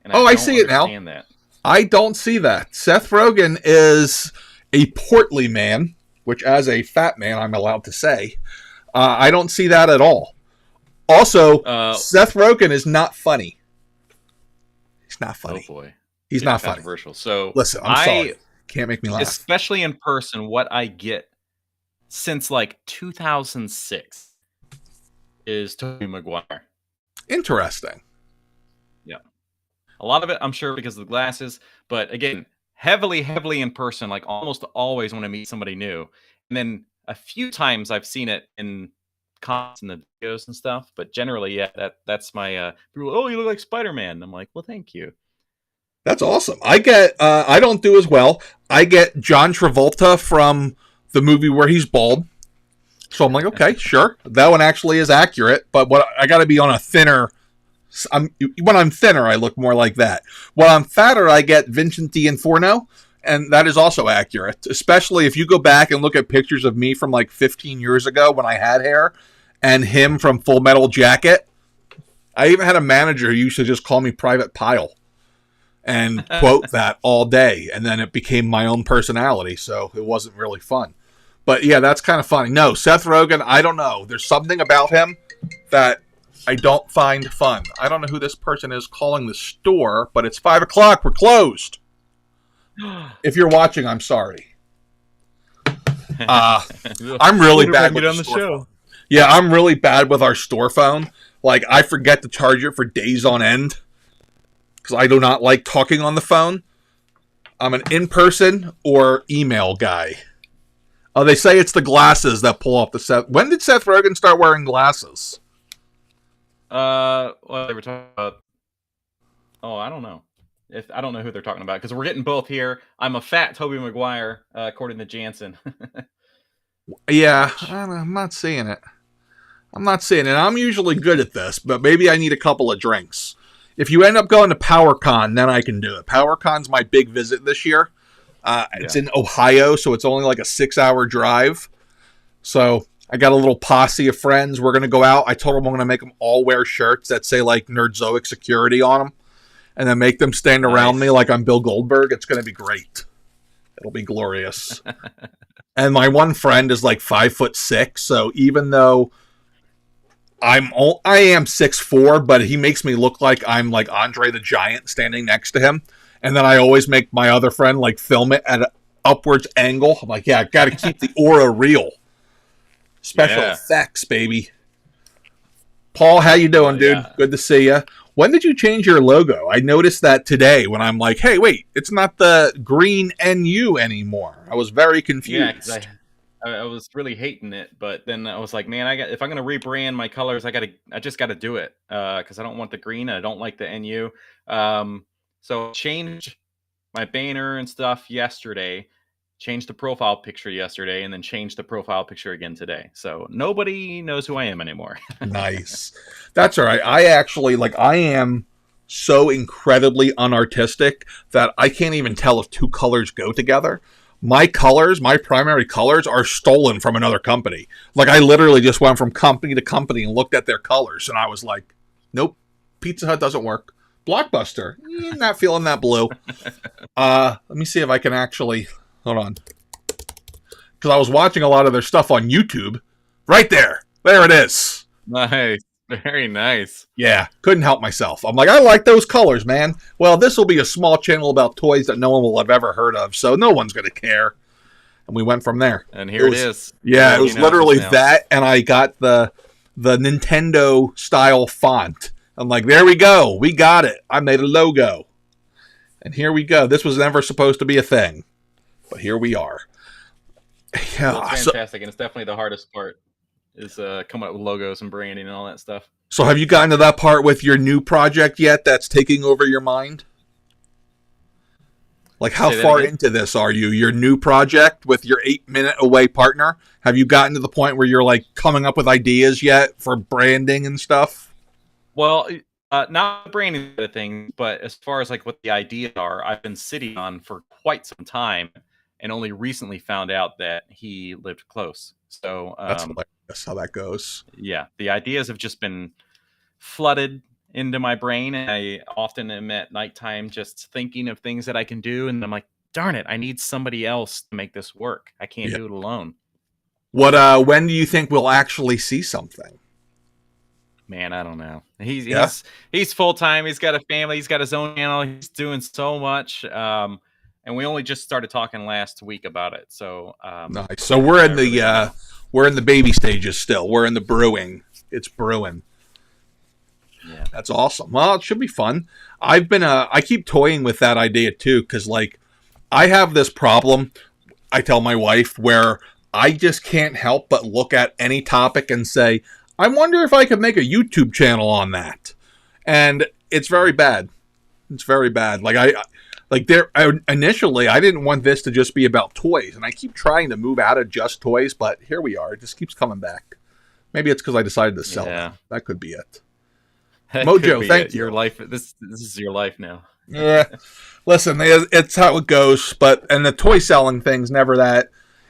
And I see it now. That. I don't see that. Seth Rogen is a portly man, which as a fat man, I'm allowed to say. I don't see that at all. Also, Seth Rogen is not funny. He's not funny. Oh boy. He's not funny. Controversial. So listen, I'm sorry. Can't make me laugh. Especially in person, what I get since like 2006 is Tobey Maguire. Interesting. Yeah. A lot of it, I'm sure, because of the glasses. But again, heavily in person, like almost always when I meet somebody new. And then a few times I've seen it in comments and the videos and stuff. But generally, yeah, that's my people. Oh, you look like Spider-Man. And I'm like, well, thank you. That's awesome. I get. I don't do as well. I get John Travolta from the movie where he's bald. So I'm like, okay, sure, that one actually is accurate. But what I got to be on a thinner. When I'm thinner, I look more like that. When I'm fatter, I get Vincent D'Onofrio, and that is also accurate. Especially if you go back and look at pictures of me from like 15 years ago when I had hair, and him from Full Metal Jacket. I even had a manager who used to just call me Private Pile, and quote that all day, and then it became my own personality. So it wasn't really fun. But yeah, that's kind of funny. No, Seth Rogen, I don't know. There's something about him that I don't find fun. I don't know who this person is calling the store, but it's 5 o'clock. We're closed. If you're watching, I'm sorry. I'm really bad with the store phone. Yeah, I'm really bad with our store phone. Like, I forget to charge it for days on end because I do not like talking on the phone. I'm an in-person or email guy. Oh, they say it's the glasses that pull off the Seth. When did Seth Rogen start wearing glasses? Well, they were talking about. Oh, I don't know. I don't know who they're talking about because we're getting both here. I'm a fat Tobey Maguire, according to Jansen. Yeah, I'm not seeing it. I'm usually good at this, but maybe I need a couple of drinks. If you end up going to PowerCon, then I can do it. PowerCon's my big visit this year. It's in Ohio, so it's only like a 6-hour drive. So I got a little posse of friends. We're going to go out. I told them I'm going to make them all wear shirts that say like Nerdzoic security on them, and then make them stand around me like I'm Bill Goldberg. It's going to be great. It'll be glorious. And my one friend is like 5'6", so even though I am 6'4", but he makes me look like I'm like Andre the Giant standing next to him. And then I always make my other friend like film it at an upwards angle. I'm like, yeah, I got to keep the aura real. Special effects, baby. Paul, how you doing, dude? Good to see you. When did you change your logo? I noticed that today when I'm like, hey, wait, it's not the green NU anymore. I was very confused. Yeah, I was really hating it, but then I was like, man, if I'm gonna rebrand my colors, I just got to do it because I don't want the green and I don't like the NU. So I changed my banner and stuff yesterday. changed the profile picture yesterday, and then changed the profile picture again today. So nobody knows who I am anymore. Nice. That's all right. I actually, I am so incredibly unartistic that I can't even tell if two colors go together. My colors, my primary colors, are stolen from another company. Like, I literally just went from company to company and looked at their colors, and I was like, nope, Pizza Hut doesn't work. Blockbuster, not feeling that blue. Let me see if I can actually, hold on. Because I was watching a lot of their stuff on YouTube. Right there. There it is. Nice. Very nice. Yeah, couldn't help myself. I'm like, I like those colors, man. Well, this will be a small channel about toys that no one will have ever heard of, so no one's going to care. And we went from there. And here it is. Yeah, it was literally that, and I got the Nintendo-style font. I'm like, there we go. We got it. I made a logo. And here we go. This was never supposed to be a thing, but here we are. Yeah, well, it's fantastic, and it's definitely the hardest part. Is coming up with logos and branding and all that stuff. So have you gotten to that part with your new project yet that's taking over your mind? Like, how far into this are you? Your new project with your 8-minute away partner? Have you gotten to the point where you're, like, coming up with ideas yet for branding and stuff? Well, not the branding side of things, but as far as, like, what the ideas are, I've been sitting on for quite some time and only recently found out that he lived close. So that's how that goes. Yeah, the ideas have just been flooded into my brain, and I often am at nighttime just thinking of things that I can do, and I'm like, darn it, I need somebody else to make this work. I can't do it alone. What? When do you think we'll actually see something? Man, I don't know. He's full time. He's got a family. He's got his own channel. He's doing so much. And we only just started talking last week about it. So nice. So we're in the baby stages still. We're in the brewing. It's brewing. Yeah, that's awesome. Well, it should be fun. I keep toying with that idea too, because like I have this problem. I tell my wife where I just can't help but look at any topic and say, I wonder if I could make a YouTube channel on that. And it's very bad. It's very bad. Initially, I didn't want this to just be about toys, and I keep trying to move out of just toys, but here we are. It just keeps coming back. Maybe it's because I decided to sell it. That could be it. Mojo, thank you. Your life. This is your life now. Yeah. Listen, it's how it goes, and the toy selling thing's never that.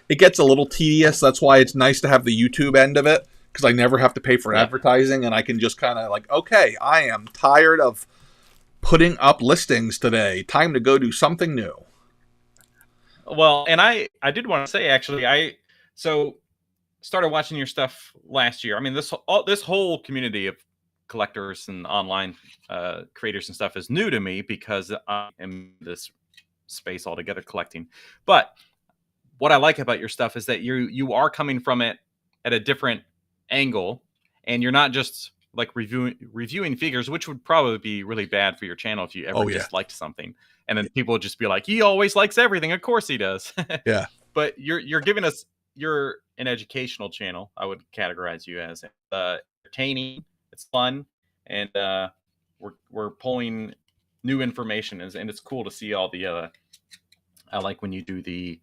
It gets a little tedious. That's why it's nice to have the YouTube end of it, because I never have to pay for advertising, and I can just kind of like, okay, I am tired of putting up listings today. Time to go do something new. Well, and I did want to say, actually, I started watching your stuff last year. I mean, this whole community of collectors and online creators and stuff is new to me because I'm in this space altogether collecting. But what I like about your stuff is that you are coming from it at a different angle, and you're not just like reviewing figures, which would probably be really bad for your channel if you ever just liked something, and then people would just be like, he always likes everything. Of course he does. Yeah. But you're giving us, you're an educational channel. I would categorize you as entertaining. It's fun, and we're pulling new information, and it's cool to see all the. I like when you do the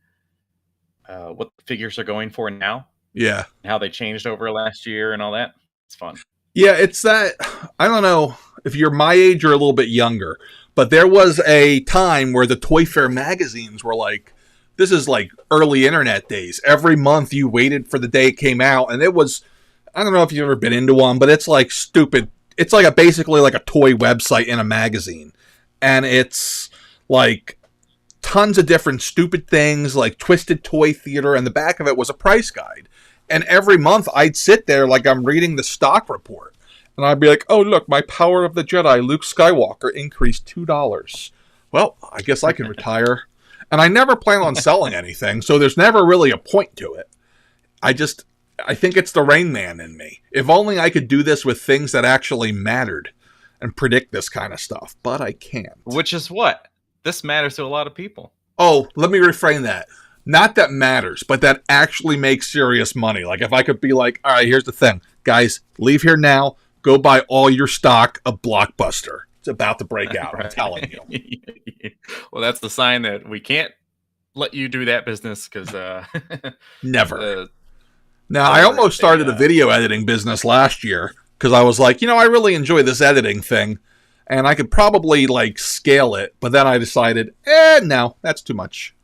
what the figures are going for now. Yeah. And how they changed over last year and all that. It's fun. Yeah, it's that, I don't know if you're my age or a little bit younger, but there was a time where the Toy Fair magazines were like, this is like early internet days. Every month you waited for the day it came out, and it was, I don't know if you've ever been into one, but it's like stupid. It's like basically like a toy website in a magazine. And it's like tons of different stupid things, like Twisted Toy Theater, and the back of it was a price guide. And every month I'd sit there like I'm reading the stock report. And I'd be like, oh, look, my Power of the Jedi Luke Skywalker increased $2. Well, I guess I can retire. And I never plan on selling anything, so there's never really a point to it. I think it's the Rain Man in me. If only I could do this with things that actually mattered and predict this kind of stuff. But I can't. Which is what? This matters to a lot of people. Oh, let me reframe that. Not that matters, but that actually makes serious money. Like if I could be like, all right, here's the thing. Guys, leave here now. Go buy all your stock of Blockbuster. It's about to break out, I'm telling you. Well, that's the sign that we can't let you do that business because Never. Now, I almost started a video editing business last year because I was like, I really enjoy this editing thing, and I could probably like scale it. But then I decided, no, that's too much.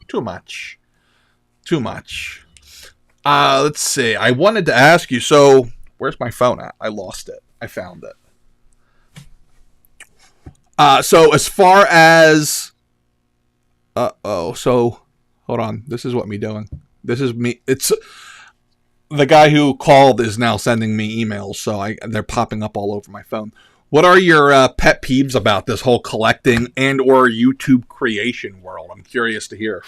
Let's see. I wanted to ask you. So, where's my phone at? I lost it. I found it. So as far as, so hold on. This is what me doing. This is me. It's the guy who called is now sending me emails, so they're popping up all over my phone. What are your pet peeves about this whole collecting and or YouTube creation world? I'm curious to hear.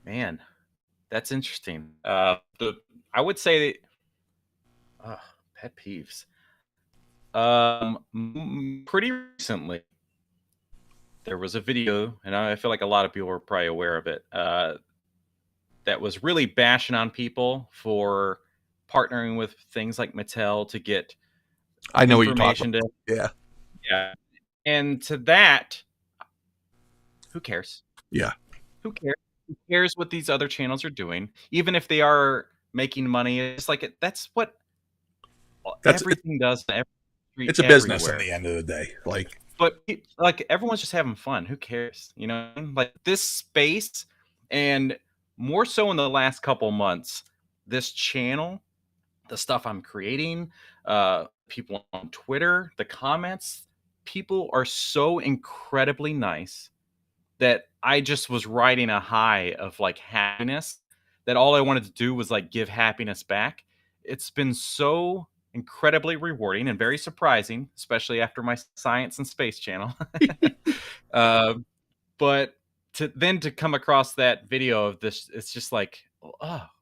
Man, that's interesting. I would say pet peeves. Pretty recently, there was a video, and I feel like a lot of people are probably aware of it, that was really bashing on people for partnering with things like Mattel to get I know what you're talking about. Yeah. And to that, who cares? Yeah. Who cares? Who cares what these other channels are doing? Even if they are making money, it's like that's what everything does. It's a business at the end of the day. But like everyone's just having fun. Who cares? Like this space, and more so in the last couple months, this channel, the stuff I'm creating, people on Twitter, the comments, people are so incredibly nice that I just was riding a high of like happiness that all I wanted to do was like give happiness back. It's been so incredibly rewarding and very surprising, especially after my science and space channel. But to come across that video of this, it's just like,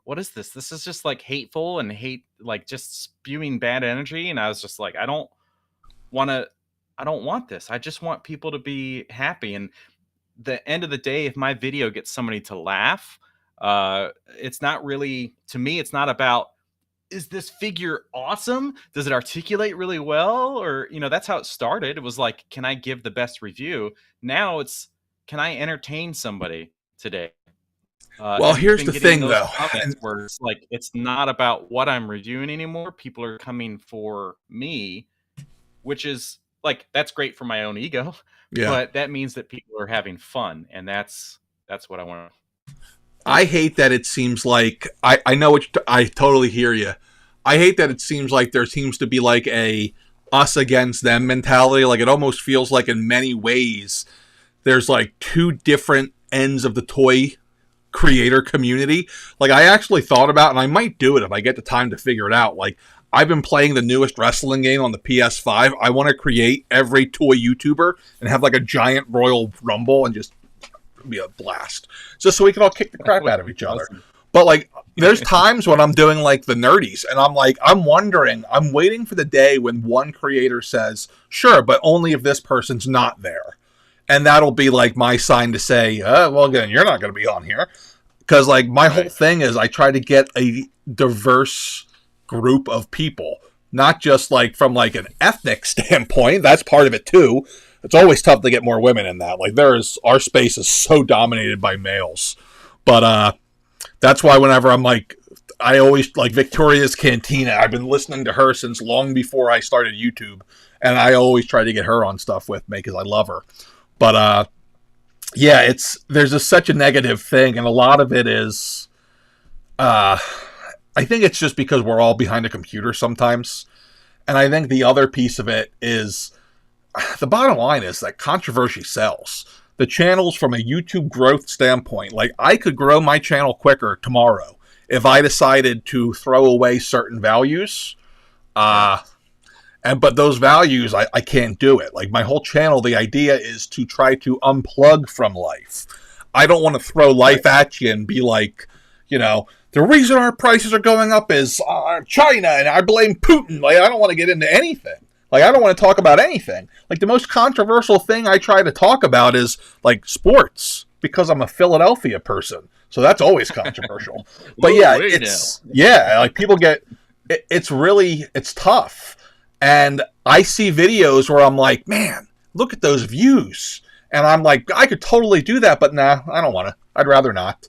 what is this? This is just like hateful and like just spewing bad energy. And I was just like, I don't want this. I just want people to be happy. And the end of the day, if my video gets somebody to laugh, it's not really, to me, it's not about, is this figure awesome? Does it articulate really well? Or, that's how it started. It was like, can I give the best review? Now it's, can I entertain somebody today? Well, here's the thing, though. Where it's like, it's not about what I'm reviewing anymore. People are coming for me, which is like, that's great for my own ego. Yeah. But that means that people are having fun. And that's what I want. I hate that it seems like, I know I totally hear you. I hate that it seems like there seems to be like a us against them mentality. Like it almost feels like in many ways, there's like two different ends of the toy creator community. Like I actually thought about, and I might do it if I get the time to figure it out. Like I've been playing the newest wrestling game on the PS5. I want to create every toy YouTuber and have like a giant Royal Rumble and just be a blast, just so we can all kick the crap out of each other. But like there's times when I'm doing like the nerdies and I'm waiting for the day when one creator says, sure, but only if this person's not there. And that'll be like my sign to say, well, again, you're not going to be on here. Because like my whole thing is I try to get a diverse group of people, not just like from like an ethnic standpoint. That's part of it too. It's always tough to get more women in that. Like our space is so dominated by males. But that's why whenever I'm like, I always like Victoria's Cantina. I've been listening to her since long before I started YouTube. And I always try to get her on stuff with me because I love her. But yeah, there's just such a negative thing. And a lot of it is, I think it's just because we're all behind a computer sometimes. And I think the other piece of it is, the bottom line is that controversy sells. The channels from a YouTube growth standpoint, like I could grow my channel quicker tomorrow if I decided to throw away certain values. But those values, I can't do it. Like my whole channel, the idea is to try to unplug from life. I don't want to throw life at you and be like, the reason our prices are going up is China and I blame Putin. Like I don't want to get into anything. Like, I don't want to talk about anything. Like, the most controversial thing I try to talk about is, like, sports, because I'm a Philadelphia person. So that's always controversial. But, yeah, like, people get, it's tough. And I see videos where I'm like, man, look at those views. And I'm like, I could totally do that, but nah, I don't want to. I'd rather not.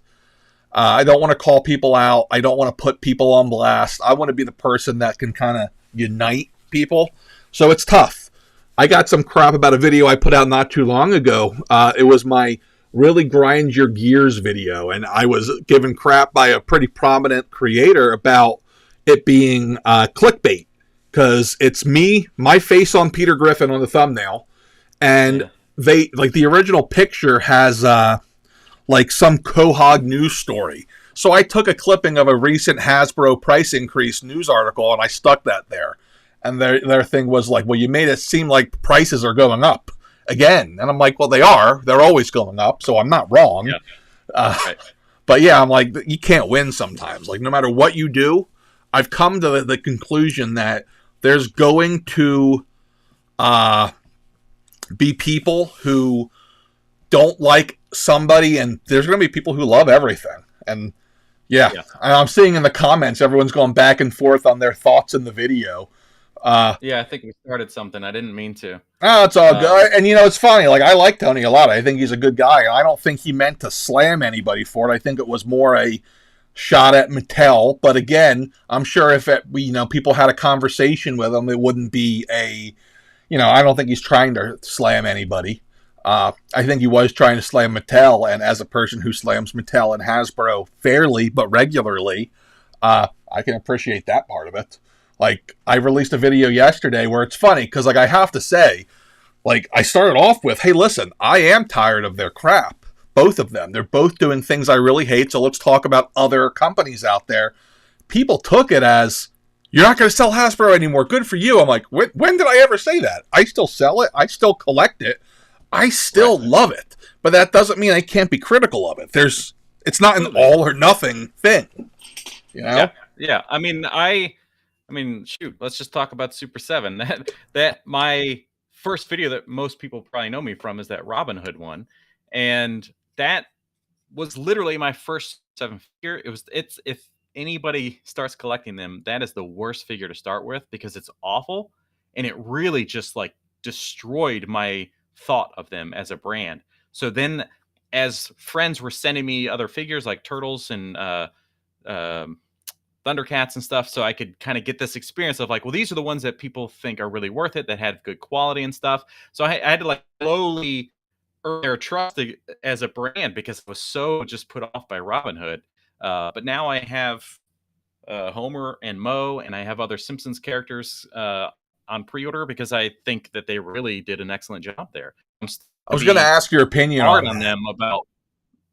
I don't want to call people out. I don't want to put people on blast. I want to be the person that can kind of unite people. So it's tough. I got some crap about a video I put out not too long ago. It was my really grind your gears video, and I was given crap by a pretty prominent creator about it being clickbait, because it's me, my face on Peter Griffin on the thumbnail, and they like the original picture has like some Quahog news story. So I took a clipping of a recent Hasbro price increase news article and I stuck that there. And their thing was like, well, you made it seem like prices are going up again. And I'm like, well, they are. They're always going up, so I'm not wrong. Yeah. Right. But yeah, I'm like, you can't win sometimes. Like, no matter what you do, I've come to the conclusion that there's going to be people who don't like somebody, and there's going to be people who love everything. And yeah, I'm seeing in the comments, everyone's going back and forth on their thoughts in the video. I think we started something. I didn't mean to. Oh, it's all good. And, you know, it's funny. Like, I like Tony a lot. I think he's a good guy. I don't think he meant to slam anybody for it. I think it was more a shot at Mattel. But again, I'm sure if people had a conversation with him, it wouldn't be I don't think he's trying to slam anybody. I think he was trying to slam Mattel, and as a person who slams Mattel and Hasbro fairly but regularly, I can appreciate that part of it. Like, I released a video yesterday where it's funny, because, like, I have to say, like, I started off with, hey, listen, I am tired of their crap. Both of them. They're both doing things I really hate, so let's talk about other companies out there. People took it as, you're not going to sell Hasbro anymore. Good for you. I'm like, when did I ever say that? I still sell it. I still collect it. I still love it. But that doesn't mean I can't be critical of it. It's not an all or nothing thing. You know? Yeah. I mean, shoot, let's just talk about Super 7. That my first video that most people probably know me from is that Robin Hood one. And that was literally my first 7 figure. It's if anybody starts collecting them, that is the worst figure to start with, because it's awful. And it really just like destroyed my thought of them as a brand. So then as friends were sending me other figures like Turtles and Thundercats and stuff, so I could kind of get this experience of like, well, these are the ones that people think are really worth it, that had good quality and stuff. So I had to like slowly earn their trust as a brand, because I was so just put off by Robin Hood. But now I have Homer and Moe, and I have other Simpsons characters on pre-order, because I think that they really did an excellent job there. I was going to ask your opinion on them about.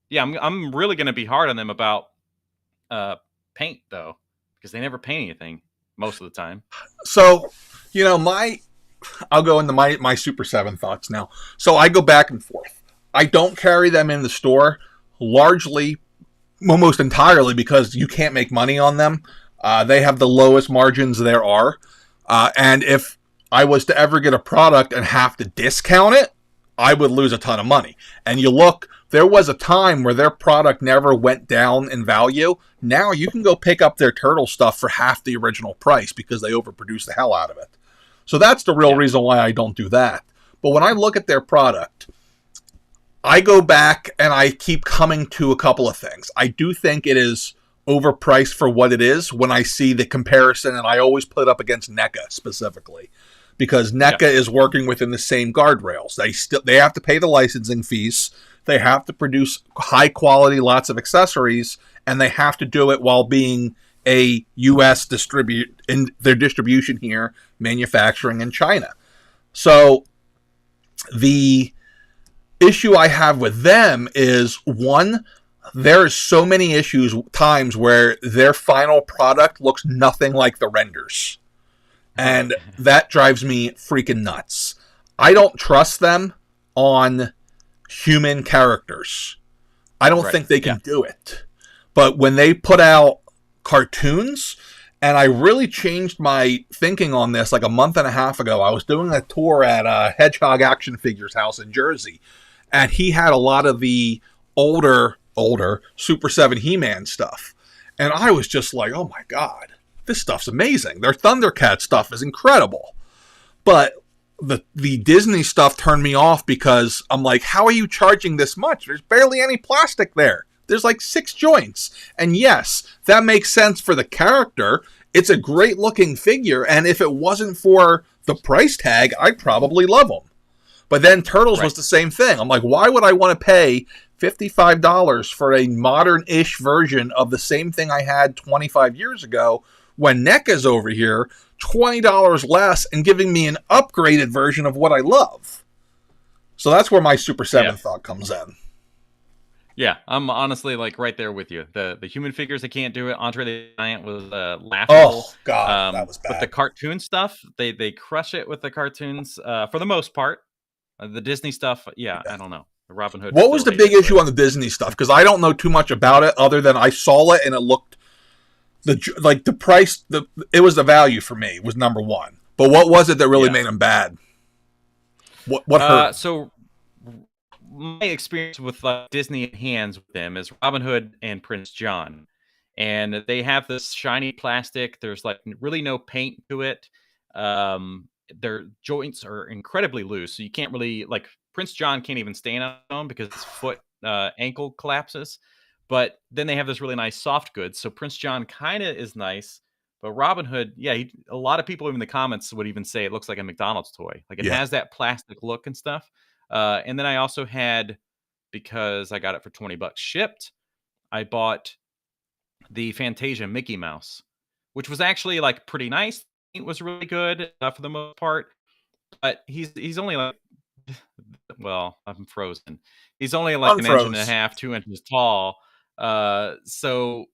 Yeah, I'm really going to be hard on them about paint, though, because they never paint anything most of the time. So, I'll go into my Super 7 thoughts now. So I go back and forth. I don't carry them in the store, largely, almost entirely, because you can't make money on them. They have the lowest margins there are. And if I was to ever get a product and have to discount it, I would lose a ton of money. And you look, there was a time where their product never went down in value. Now you can go pick up their Turtle stuff for half the original price because they overproduce the hell out of it. So that's the real reason why I don't do that. But when I look at their product, I go back and I keep coming to a couple of things. I do think it is overpriced for what it is when I see the comparison, and I always put it up against NECA specifically, because NECA is working within the same guardrails. They have to pay the licensing fees, they have to produce high quality, lots of accessories, and they have to do it while being a U.S. in their distribution here, manufacturing in China. So the issue I have with them is, one, there are so many times where their final product looks nothing like the renders. And that drives me freaking nuts. I don't trust them on human characters. I don't think they can do it. But when they put out cartoons, and I really changed my thinking on this like a month and a half ago. I was doing a tour at Hedgehog Action Figures house in Jersey, and he had a lot of the older Super 7 He-Man stuff. And I was just like, oh my God, this stuff's amazing. Their Thundercat stuff is incredible. But the Disney stuff turned me off because I'm like, how are you charging this much? There's barely any plastic there. There's like 6 joints. And yes, that makes sense for the character. It's a great looking figure, and if it wasn't for the price tag, I'd probably love them. But then Turtles was the same thing. I'm like, why would I want to pay $55 for a modern-ish version of the same thing I had 25 years ago when NECA's over here, $20 less, and giving me an upgraded version of what I love? So that's where my Super 7 thought comes in. Yeah, I'm honestly like right there with you. The human figures, I can't do it. Andre the Giant was laughable. Oh God, that was bad. But the cartoon stuff, they crush it with the cartoons for the most part. The Disney stuff, I don't know. The Robin Hood. What was the big issue on the Disney stuff? Because I don't know too much about it, other than I saw it and it looked the price. It was the value for me was number one. But what was it that really made them bad? What hurt? So my experience with Disney hands with them is Robin Hood and Prince John, and they have this shiny plastic. There's like really no paint to it. Their joints are incredibly loose, so you can't really Prince John can't even stand on them because his foot ankle collapses. But then they have this really nice soft goods, so Prince John kind of is nice. But Robin Hood, a lot of people in the comments would even say it looks like a McDonald's toy. Like it has that plastic look and stuff. And then I also had, because I got it for $20 shipped, I bought the Fantasia Mickey Mouse, which was actually pretty nice. It was really good for the most part, but he's only well, I'm frozen. He's only an inch and a half, 2 inches tall. So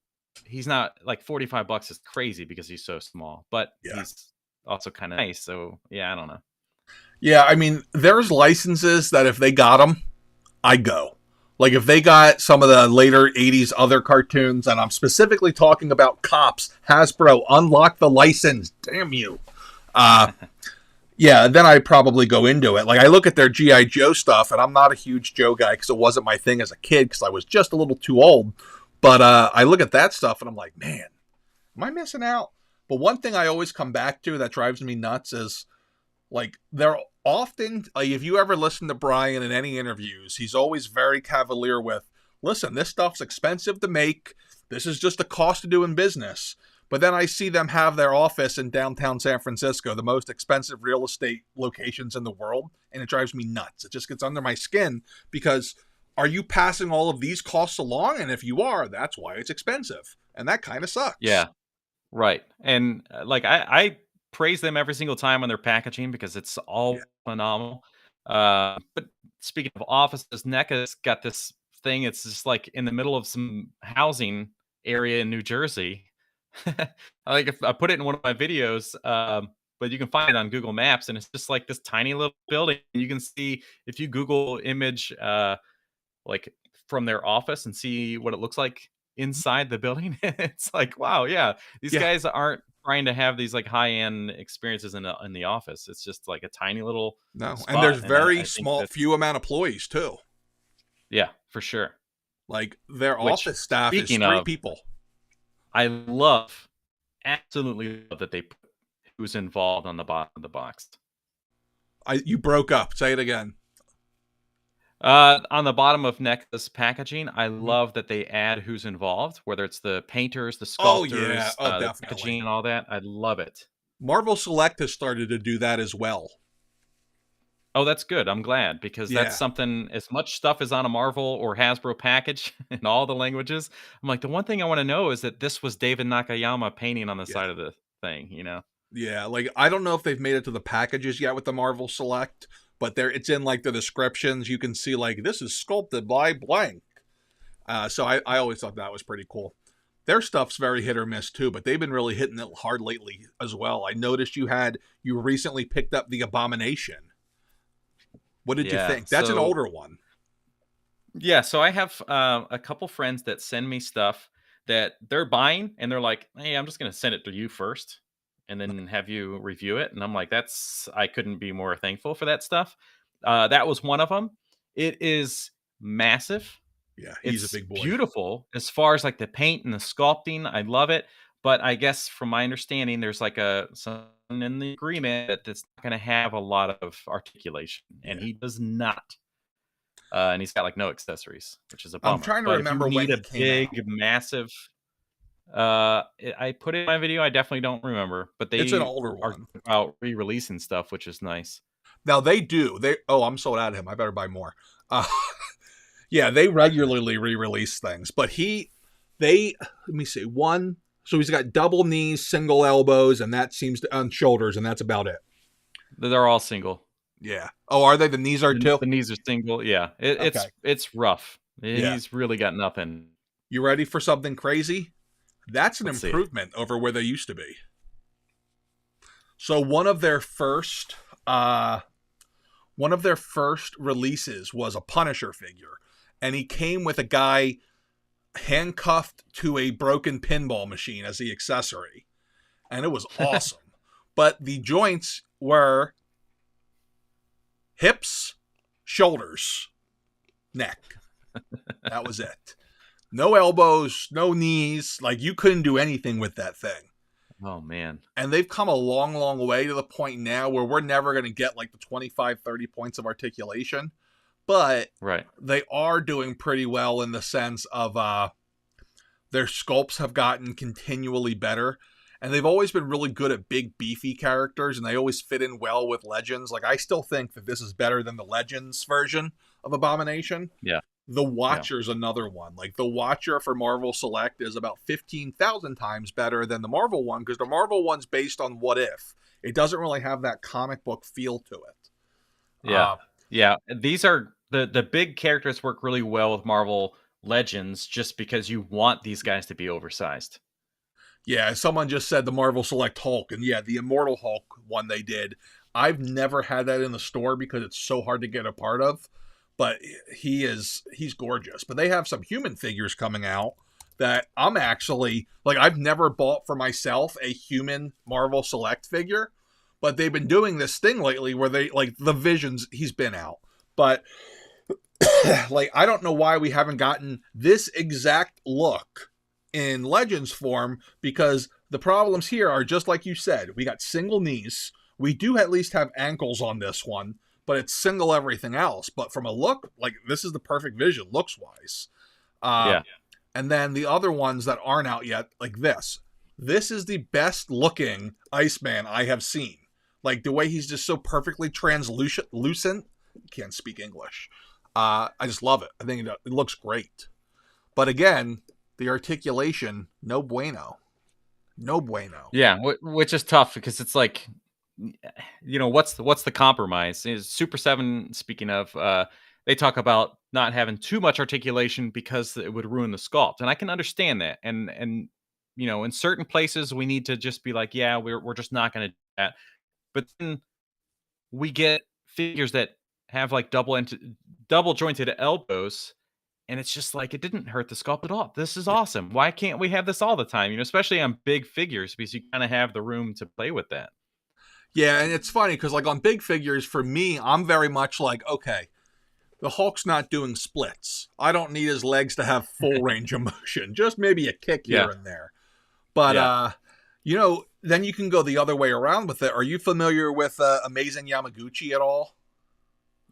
he's not $45 is crazy because he's so small, but he's also kind of nice. So I don't know. Yeah, I mean, there's licenses that if they got them, I go. Like if they got some of the later 80s other cartoons, and I'm specifically talking about Cops, Hasbro, unlock the license, damn you. Then I probably go into it. Like I look at their G.I. Joe stuff, and I'm not a huge Joe guy because it wasn't my thing as a kid because I was just a little too old. But I look at that stuff, and I'm like, man, am I missing out? But one thing I always come back to that drives me nuts is they're often, if you ever listen to Brian in any interviews, he's always very cavalier with, listen, this stuff's expensive to make. This is just the cost of doing business. But then I see them have their office in downtown San Francisco, the most expensive real estate locations in the world, and it drives me nuts. It just gets under my skin because are you passing all of these costs along? And if you are, that's why it's expensive. And that kind of sucks. Yeah, right. And I praise them every single time on their packaging because it's all phenomenal. But speaking of offices, NECA's got this thing. It's just in the middle of some housing area in New Jersey. If I put it in one of my videos, but you can find it on Google Maps, and it's just this tiny little building. You can see if you Google image from their office and see what it looks like inside the building. It's wow, these guys aren't trying to have these high-end experiences in the office. It's just a tiny little spot. And there's very small few amount of employees too. Yeah, for sure. Their office staff is 3 people. I absolutely love that they put who's involved on the bottom of the box. You broke up. Say it again. On the bottom of NECA's packaging, I love that they add who's involved, whether it's the painters, the sculptors, the packaging and all that. I love it. Marvel Select has started to do that as well. Oh, that's good. I'm glad because that's something, as much stuff is on a Marvel or Hasbro package in all the languages. I'm the one thing I want to know is that this was David Nakayama painting on the side of the thing, Yeah, I don't know if they've made it to the packages yet with the Marvel Select, but it's in the descriptions. You can see this is sculpted by blank. So I always thought that was pretty cool. Their stuff's very hit or miss too, but they've been really hitting it hard lately as well. I noticed you recently picked up the Abomination. What did you think? That's an older one. Yeah, so I have a couple friends that send me stuff that they're buying, and they're like, hey, I'm just going to send it to you first and then have you review it. And I'm like, I couldn't be more thankful for that stuff. That was one of them. It is massive. Yeah, he's a big boy. Beautiful as far as the paint and the sculpting. I love it. But I guess from my understanding, there's some everyone in the agreement that it's not going to have a lot of articulation, and he does not. And he's got like no accessories, which is a bummer. I'm trying to But if you remember when need he a came big, out. massive, I put it in my video. I definitely don't remember, but It's an they older are one. out re-releasing stuff, which is nice. Now they do. I'm sold out of him. I better buy more. Yeah, they regularly re-release things, but let me see, one. So he's got double knees, single elbows, and that seems to on shoulders, and that's about it. They're all single. Yeah. Oh, are they? The knees are too? The knees are single. Yeah, Okay. it's rough. Yeah. He's really got nothing. You ready for something crazy? That's an Let's see. improvement over where they used to be. So one of their first releases was a Punisher figure, and he came with a guy handcuffed to a broken pinball machine as the accessory, and it was awesome. But the joints were hips, shoulders, neck. That was it. No elbows, no knees. Like, you couldn't do anything with that thing. Oh, man. And they've come a long, long way to the point now where we're never going to get like the 25, 30 points of articulation. But Right. they are doing pretty well in the sense of their sculpts have gotten continually better. And they've always been really good at big, beefy characters, and they always fit in well with Legends. Like, I still think that this is better than the Legends version of Abomination. Yeah. The Watcher's another one. Like, the Watcher for Marvel Select is about 15,000 times better than the Marvel one, because the Marvel one's based on What If. It doesn't really have that comic book feel to it. Yeah. Yeah. These are the big characters work really well with Marvel Legends just because you want these guys to be oversized. Yeah, someone just said the Marvel Select Hulk, and yeah, the Immortal Hulk one they did. I've never had that in the store because it's so hard to get a part of, but he's gorgeous. But they have some human figures coming out that I'm actually, like, I've never bought for myself a human Marvel Select figure, but they've been doing this thing lately where they, like, the Visions, he's been out. But, like, I don't know why we haven't gotten this exact look in Legends form, because the problems here are just like you said. We got single knees. We do at least have ankles on this one, but it's single everything else. But from a look, like, this is the perfect Vision looks wise. Yeah. And then the other ones that aren't out yet, like this. This is the best looking Iceman I have seen. Like, the way he's just so perfectly translucent. Can't speak English. I just love it. I think it looks great. But again, the articulation, no bueno. No bueno. Yeah, which is tough because it's like, what's the compromise? Is Super 7, speaking of, they talk about not having too much articulation because it would ruin the sculpt. And I can understand that. And in certain places we need to just be like, yeah, we're just not going to do that. But then we get figures that have like double jointed elbows, and it's just like, it didn't hurt the sculpt at all. This is awesome. Why can't we have this all the time? Especially on big figures, because you kind of have the room to play with that. Yeah, and it's funny because, like, on big figures, for me, I'm very much like, okay, the Hulk's not doing splits. I don't need his legs to have full range of motion. Just maybe a kick here and there. But, then you can go the other way around with it. Are you familiar with Amazing Yamaguchi at all?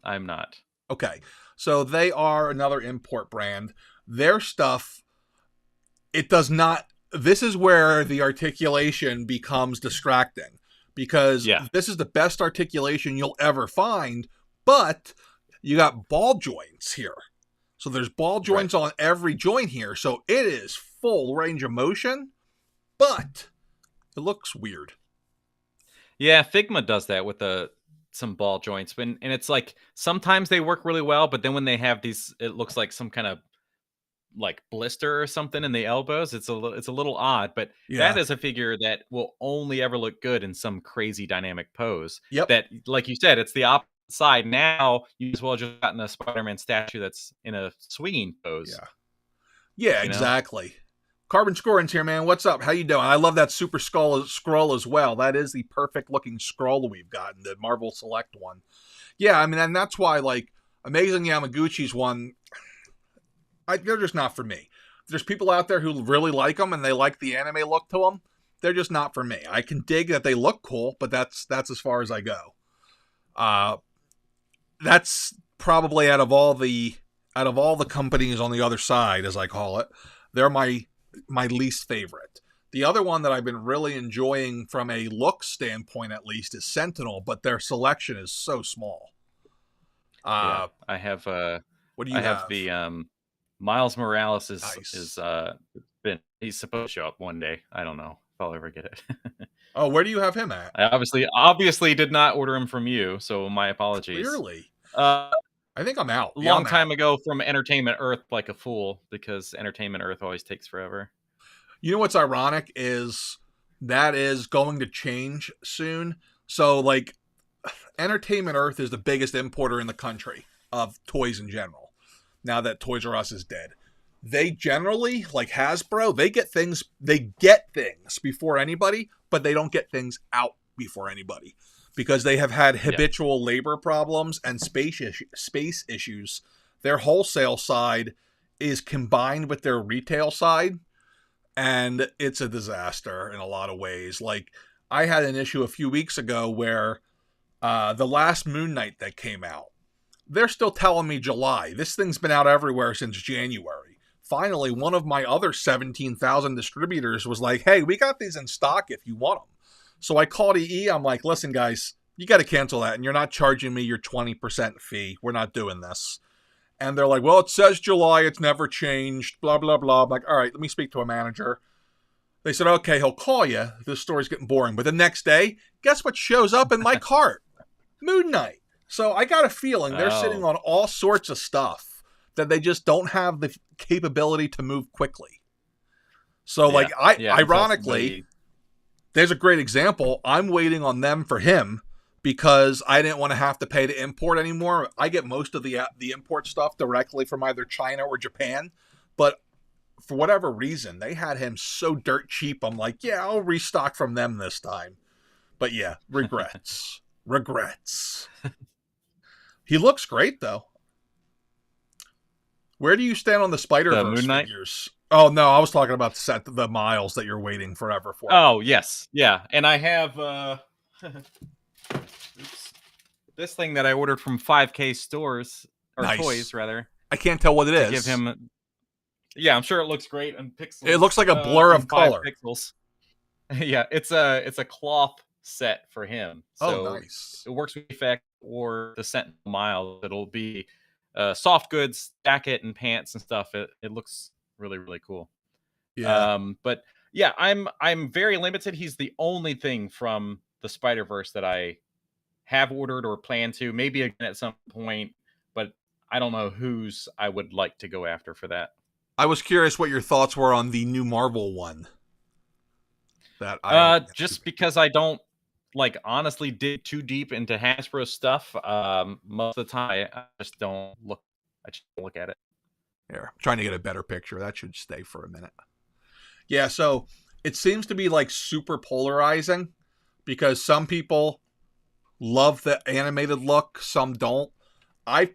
I'm not. Okay. So they are another import brand. Their stuff, it does not... This is where the articulation becomes distracting. Because this is the best articulation you'll ever find, but you got ball joints here. So there's ball joints on every joint here. So it is full range of motion, but it looks weird. Yeah, Figma does that with some ball joints. And it's like, sometimes they work really well, but then when they have these, it looks like some kind of like blister or something in the elbows. It's a little odd, but that is a figure that will only ever look good in some crazy dynamic pose. Yep. That, like you said, it's the opposite side. Now you as well just gotten a Spider-Man statue that's in a swinging pose. Yeah, exactly. Carbon Scorin's here, man. What's up? How you doing? I love that Super Skrull as well. That is the perfect looking Skrull we've gotten, the Marvel Select one. Yeah, I mean, and that's why, like, Amazing Yamaguchi's one, they're just not for me. There's people out there who really like them and they like the anime look to them. They're just not for me. I can dig that they look cool, but that's as far as I go. That's probably out of all the companies on the other side, as I call it, they're my least favorite. The other one that I've been really enjoying from a look standpoint, at least, is Sentinel, but their selection is so small. I have what do you have? The Miles Morales Nice. he's supposed to show up one day. I don't know if I'll ever get it. Oh, where do you have him at? I obviously did not order him from you, so my apologies. Clearly. I think I'm out. Long time ago from Entertainment Earth, like a fool, because Entertainment Earth always takes forever. You know what's ironic is that is going to change soon. So, like, Entertainment Earth is the biggest importer in the country of toys in general. Now that Toys R Us is dead, they generally, like Hasbro, they get things before anybody, but they don't get things out before anybody because they have had habitual labor problems and space issues. Their wholesale side is combined with their retail side, and it's a disaster in a lot of ways. Like, I had an issue a few weeks ago where the last Moon Knight that came out, they're still telling me July. This thing's been out everywhere since January. Finally, one of my other 17,000 distributors was like, hey, we got these in stock if you want them. So I called EE. I'm like, listen, guys, you got to cancel that, and you're not charging me your 20% fee. We're not doing this. And they're like, well, it says July. It's never changed, blah, blah, blah. I'm like, all right, let me speak to a manager. They said, okay, he'll call you. This story's getting boring. But the next day, guess what shows up in my cart? Moon Knight. So I got a feeling they're sitting on all sorts of stuff that they just don't have the capability to move quickly. So, ironically, there's a great example. I'm waiting on them for him because I didn't want to have to pay to import anymore. I get most of the import stuff directly from either China or Japan. But for whatever reason, they had him so dirt cheap. I'm like, yeah, I'll restock from them this time. But yeah, regrets. Regrets. He looks great, though. Where do you stand on the Spider-Verse figures? Oh, no, I was talking about the Miles that you're waiting forever for. Oh, yes. Yeah. And I have this thing that I ordered from 5K stores, or nice. Toys, rather. I can't tell what it is. Give him... Yeah, I'm sure it looks great in pixels. It looks like a blur of color. Pixels. Yeah, it's a cloth set for him. So nice. It works with the effect or the Sentinel Miles. It'll be soft goods, jacket and pants and stuff. It looks really, really cool. Yeah. But yeah, I'm very limited. He's the only thing from the Spider-Verse that I have ordered or plan to, maybe again at some point, but I don't know whose I would like to go after for that. I was curious what your thoughts were on the new Marvel one. Just because I don't honestly dig too deep into Hasbro stuff. Most of the time I just don't look at it. Here, I'm trying to get a better picture. That should stay for a minute. Yeah, so it seems to be super polarizing because some people love the animated look, some don't. I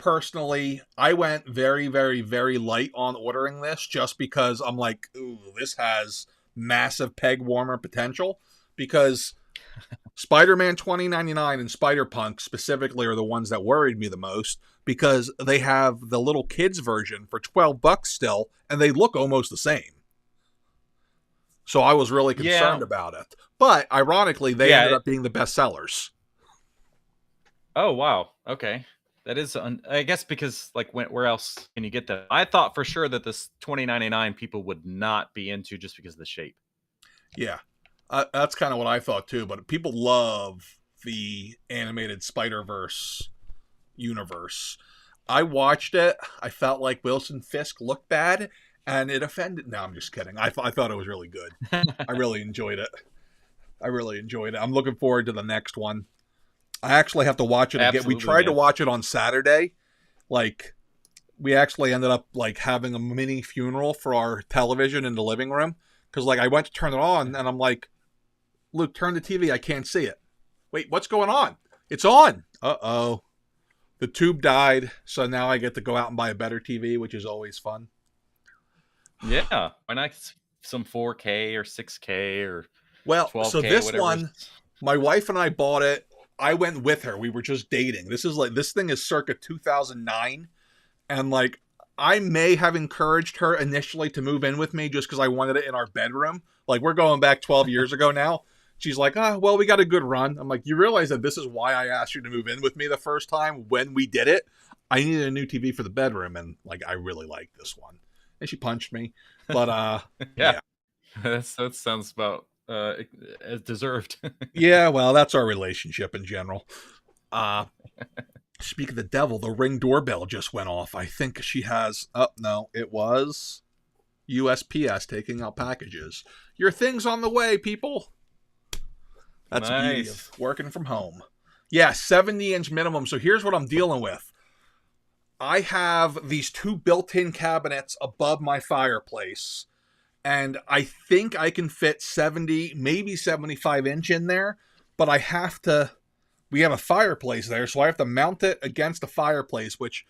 went very, very, very light on ordering this just because I'm like, ooh, this has massive peg warmer potential, because Spider-Man 2099 and Spider-Punk specifically are the ones that worried me the most, because they have the little kids version for $12 still, and they look almost the same. So I was really concerned about it. But ironically, they ended up being the best sellers. Oh, wow. Okay. That is, I guess, because where else can you get that? I thought for sure that this 2099 people would not be into just because of the shape. Yeah, that's kind of what I thought too. But people love the animated Spider-Verse universe. I watched it. I felt like Wilson Fisk looked bad, and it offended. No, I'm just kidding. I thought it was really good. I really enjoyed it. I'm looking forward to the next one. I actually have to watch it again. We tried to watch it on Saturday. We actually ended up having a mini funeral for our television in the living room. Because I went to turn it on and I'm like, Luke, turn the TV. I can't see it. Wait, what's going on? It's on. Uh-oh. The tube died. So now I get to go out and buy a better TV, which is always fun. Yeah. Why not some 4K or 6K or Well, so 12K, this whatever. one, my wife and I bought it. I went with her. We were just dating. This thing is circa 2009. And like, I may have encouraged her initially to move in with me just because I wanted it in our bedroom. Like, we're going back 12 years ago now. She's like, well, we got a good run. I'm like, you realize that this is why I asked you to move in with me the first time when we did it? I needed a new TV for the bedroom, and like, I really like this one. And she punched me. But yeah. That sounds about as deserved. Yeah, well, that's our relationship in general. Speak of the devil, the Ring doorbell just went off. I think she has... Oh, no, it was USPS taking out packages. Your thing's on the way, people. That's the beauty of working from home. Yeah, 70-inch minimum. So here's what I'm dealing with. I have these 2 built-in cabinets above my fireplace, and I think I can fit 70, maybe 75-inch in there, but I have to... We have a fireplace there, so I have to mount it against the fireplace, which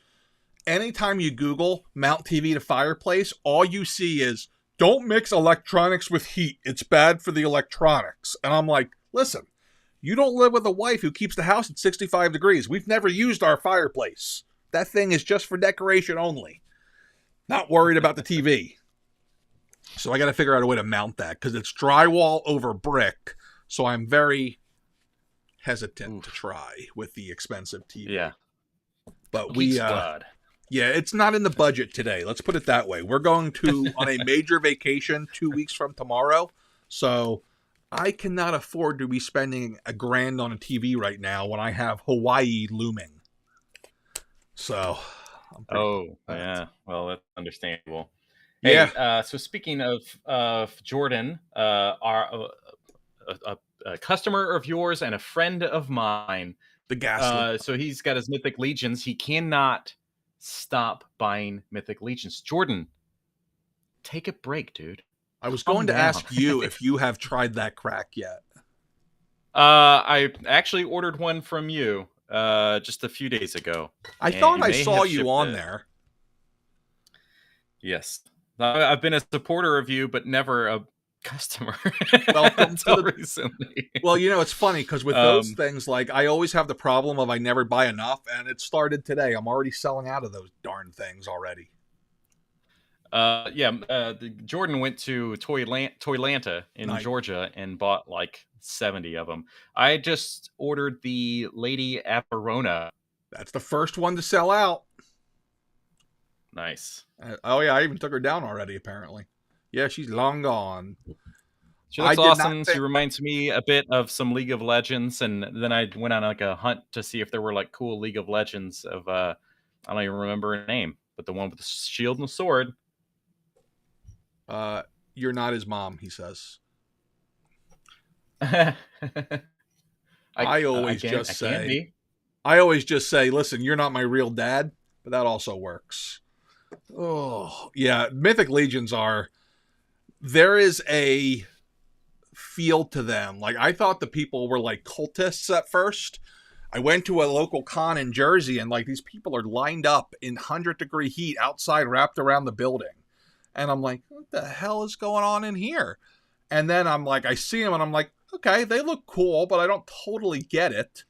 anytime you Google mount TV to fireplace, all you see is, don't mix electronics with heat. It's bad for the electronics. And I'm like, listen, you don't live with a wife who keeps the house at 65 degrees. We've never used our fireplace. That thing is just for decoration only. Not worried about the TV. So I got to figure out a way to mount that because it's drywall over brick. So I'm very hesitant to try with the expensive TV. Yeah. But yeah, it's not in the budget today. Let's put it that way. We're going to on a major vacation 2 weeks from tomorrow. So I cannot afford to be spending $1,000 on a TV right now when I have Hawaii looming. So. Yeah. Well, that's understandable. Yeah. Hey, so speaking of Jordan, a customer of yours and a friend of mine, the gas. So he's got his Mythic Legions. He cannot stop buying Mythic Legions. Jordan, take a break, dude. I was going to ask you if you have tried that crack yet. I actually ordered one from you just a few days ago. I thought I saw you on there. Yes. I've been a supporter of you, but never a customer. Welcome until recently. Well, you know, it's funny because with those things, like, I always have the problem of I never buy enough, and it started today. I'm already selling out of those darn things already. Jordan went to Toylanta in Georgia and bought like 70 of them. I just ordered the Lady Aperona. That's the first one to sell out. Nice. I even took her down already, apparently. Yeah, she's long gone. She looks awesome. She reminds me a bit of some League of Legends, and then I went on like a hunt to see if there were like cool League of Legends of I don't even remember her name, but the one with the shield and the sword. You're not his mom, he says. I always just say, listen, you're not my real dad, but that also works. Oh, yeah. Mythic Legions there is a feel to them. Like, I thought the people were like cultists at first. I went to a local con in Jersey, and like, these people are lined up in 100-degree heat outside, wrapped around the building. And I'm like, what the hell is going on in here? And then I'm like, I see them and I'm like, okay, they look cool, but I don't totally get it.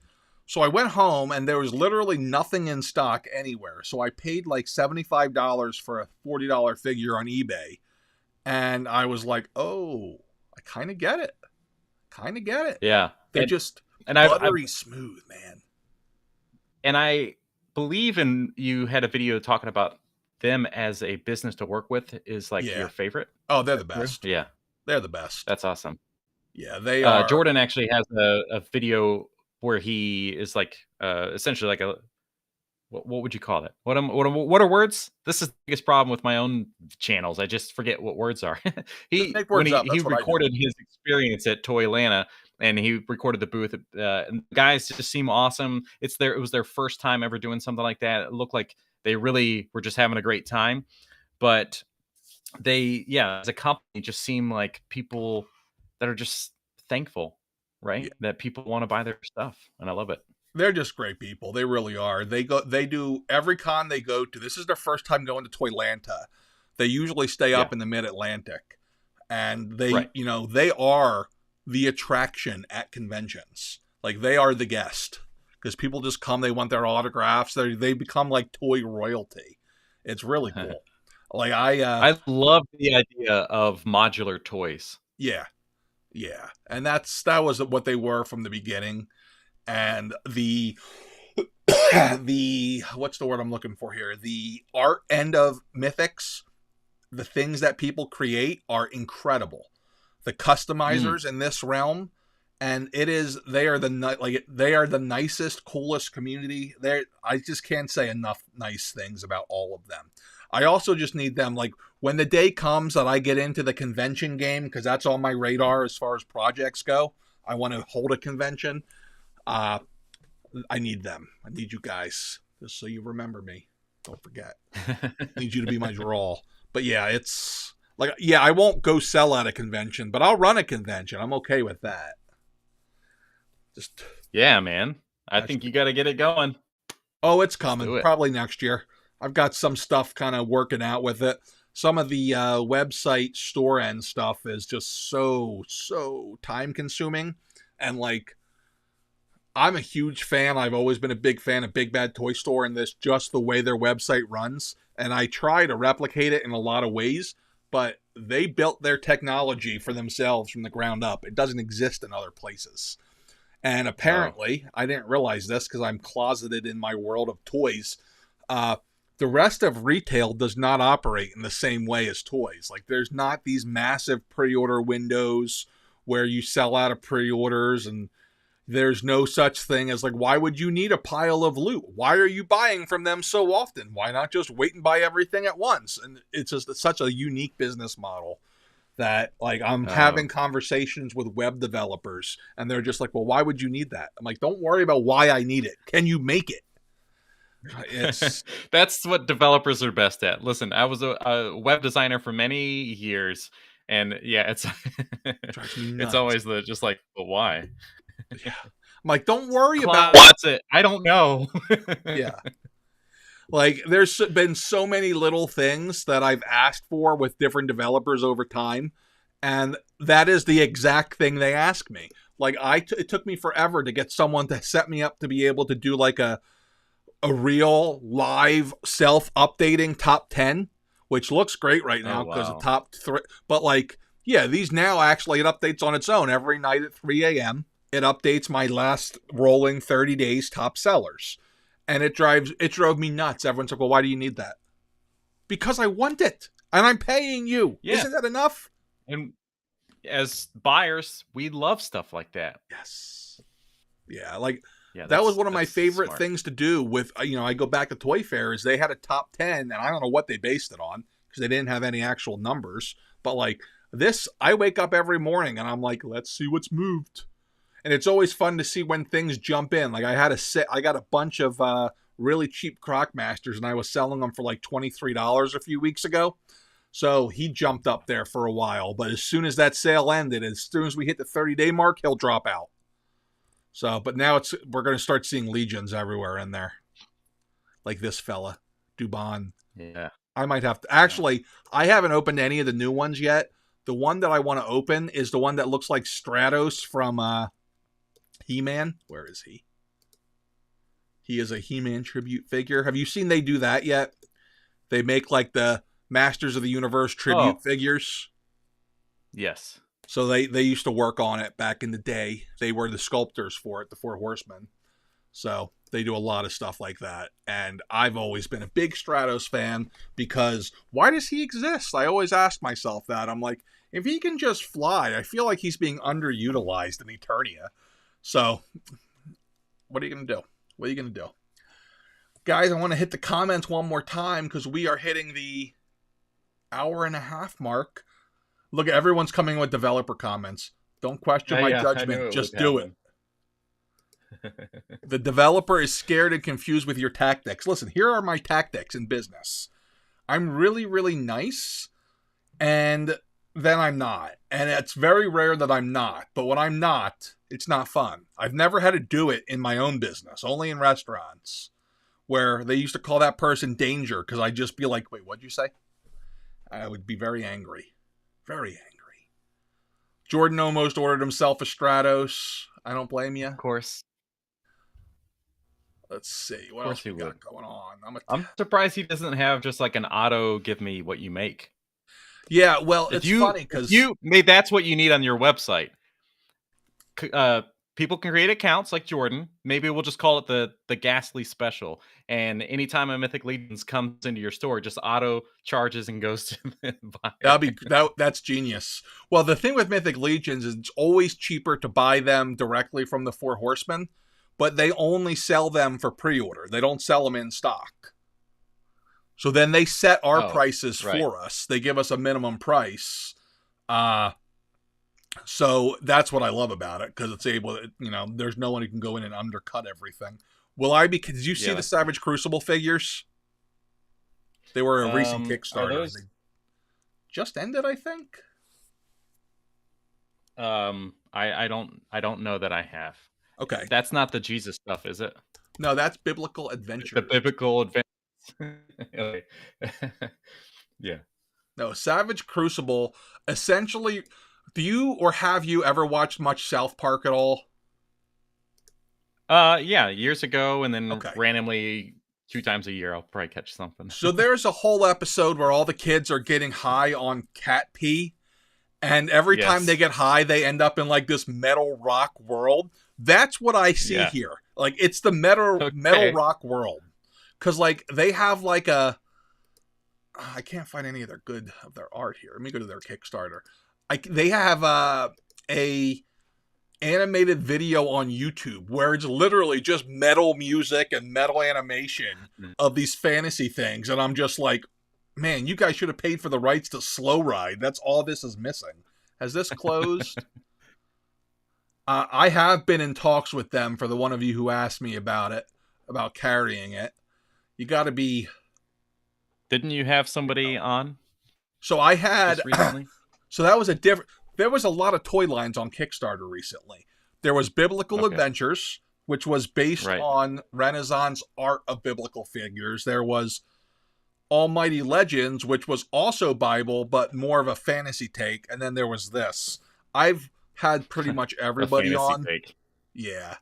So I went home and there was literally nothing in stock anywhere. So I paid like $75 for a $40 figure on eBay. And I was like, oh, I kind of get it. Yeah. They're just buttery smooth, man. And I believe you had a video talking about them as a business to work with is like your favorite. Oh, they're the best. Yeah. They're the best. That's awesome. Yeah, they are. Jordan actually has a video where he is like essentially like what would you call it? What are words? This is the biggest problem with my own channels. I just forget what words are. He recorded his experience at Toylanta, and he recorded the booth. And the guys just seem awesome. It was their first time ever doing something like that. It looked like they really were just having a great time. But as a company, just seem like people that are just thankful, right? Yeah. That people want to buy their stuff, and I love it. They're just great people. They really are. They do every con they go to. This is their first time going to Toylanta. They usually stay up in the Mid-Atlantic, and they are the attraction at conventions. Like, they are the guest. Because people just come, they want their autographs. They become like toy royalty. It's really cool. Like, I love the idea of modular toys. yeah. And that was what they were from the beginning. And the what's the word I'm looking for here? The art end of Mythics, the things that people create are incredible. The customizers in this realm, and they are the nicest, coolest community. I just can't say enough nice things about all of them. I also just need them, like, when the day comes that I get into the convention game, because that's on my radar as far as projects go. I want to hold a convention. I need them. I need you guys, just so you remember me. Don't forget. I need you to be my draw. But yeah, it's like, yeah, I won't go sell at a convention, but I'll run a convention. I'm okay with that. Yeah, man. I think you got to get it going. Oh, it's coming. Probably next year. I've got some stuff kind of working out with it. Some of the website store end stuff is just so time consuming. And like, I'm a huge fan. I've always been a big fan of Big Bad Toy Store and this, just the way their website runs. And I try to replicate it in a lot of ways, but they built their technology for themselves from the ground up. It doesn't exist in other places. And apparently, I didn't realize this because I'm closeted in my world of toys. The rest of retail does not operate in the same way as toys. Like, there's not these massive pre-order windows where you sell out of pre-orders, and there's no such thing as, like, why would you need a pile of loot? Why are you buying from them so often? Why not just wait and buy everything at once? And it's just such a unique business model that, like, I'm having conversations with web developers, and they're just like, well, why would you need that? I'm like, don't worry about why I need it. Can you make it? That's what developers are best at. Listen, I was a web designer for many years, and yeah, it's always just like, but why? Yeah. I'm like, don't worry about what's it. I don't know. Yeah. Like, there's been so many little things that I've asked for with different developers over time, and that is the exact thing they ask me. Like, it took me forever to get someone to set me up to be able to do like a real live self-updating top 10, which looks great right now because the top 3. But like, yeah, these now actually it updates on its own every night at 3 a.m. It updates my last rolling 30 days top sellers. And it drove me nuts. Everyone's like, well, why do you need that? Because I want it. And I'm paying you. Yeah. Isn't that enough? And as buyers, we love stuff like that. Yes. Yeah, like, that was one of my favorite things to do with, I go back to Toy Fair, is they had a top 10, and I don't know what they based it on, because they didn't have any actual numbers. But like this, I wake up every morning, and I'm like, let's see what's moved. And it's always fun to see when things jump in. Like, I got a bunch of really cheap Croc Masters, and I was selling them for like $23 a few weeks ago. So he jumped up there for a while. But as soon as that sale ended, as soon as we hit the 30-day mark, he'll drop out. So, but now we're going to start seeing Legions everywhere in there. Like this fella, Dubon. Yeah. I might have to. Actually, I haven't opened any of the new ones yet. The one that I want to open is the one that looks like Stratos from He-Man. Where is he? He is a He-Man tribute figure. Have you seen they do that yet? They make like the Masters of the Universe tribute figures. Yes. So they used to work on it back in the day. They were the sculptors for it, the Four Horsemen. So they do a lot of stuff like that. And I've always been a big Stratos fan because why does he exist? I always ask myself that. I'm like, if he can just fly, I feel like he's being underutilized in Eternia. So what are you going to do? What are you going to do? Guys, I want to hit the comments one more time because we are hitting the hour-and-a-half mark. Look, everyone's coming with developer comments. Don't question my judgment. Just do it. The developer is scared and confused with your tactics. Listen, here are my tactics in business. I'm really, really nice, and then I'm not. And it's very rare that I'm not. But when I'm not, it's not fun. I've never had to do it in my own business, only in restaurants, where they used to call that person danger because I'd just be like, wait, what'd you say? I would be very angry. Very angry. Jordan almost ordered himself a Stratos. I don't blame you. Of course. Let's see. What Of course else he we got would. going on? I'm surprised he doesn't have just like an auto give me what you make. Yeah, well, If it's you funny if because you maybe that's what you need on your website. People can create accounts like Jordan. Maybe we'll just call it the Ghastly Special. And anytime a Mythic Legions comes into your store, just auto charges and goes to the buyer. that's genius. Well, the thing with Mythic Legions is it's always cheaper to buy them directly from the Four Horsemen, but they only sell them for pre-order. They don't sell them in stock. So then they set our prices right. for us. They give us a minimum price. So that's what I love about it, because it's able to, there's no one who can go in and undercut everything. Did you see the Savage Crucible figures? They were a recent Kickstarter. They just ended, I think. I don't know that I have. Okay. That's not the Jesus stuff, is it? No, that's Biblical Adventure. The Biblical Adventure. Okay. Yeah. No, Savage Crucible, essentially, have you ever watched much South Park at all? Yeah, years ago, and then Okay. randomly 2 times a year I'll probably catch something. So there's a whole episode where all the kids are getting high on cat pee, and every time they get high, they end up in like this metal rock world. That's what I see here. Like, it's the metal rock world. Because, like, they have like I can't find any of their art here. Let me go to their Kickstarter. They have a animated video on YouTube where it's literally just metal music and metal animation of these fantasy things, and I'm just like, man, you guys should have paid for the rights to Slow Ride. That's all this is missing. Has this closed? I have been in talks with them, for the one of you who asked me about carrying it. You got to be. Didn't you have somebody on? So I had recently. So that was there was a lot of toy lines on Kickstarter recently. There was Biblical Adventures, which was based on Renaissance art of biblical figures. There was Almighty Legends, which was also Bible, but more of a fantasy take. And then there was this. I've had pretty much everybody on. Take. Yeah.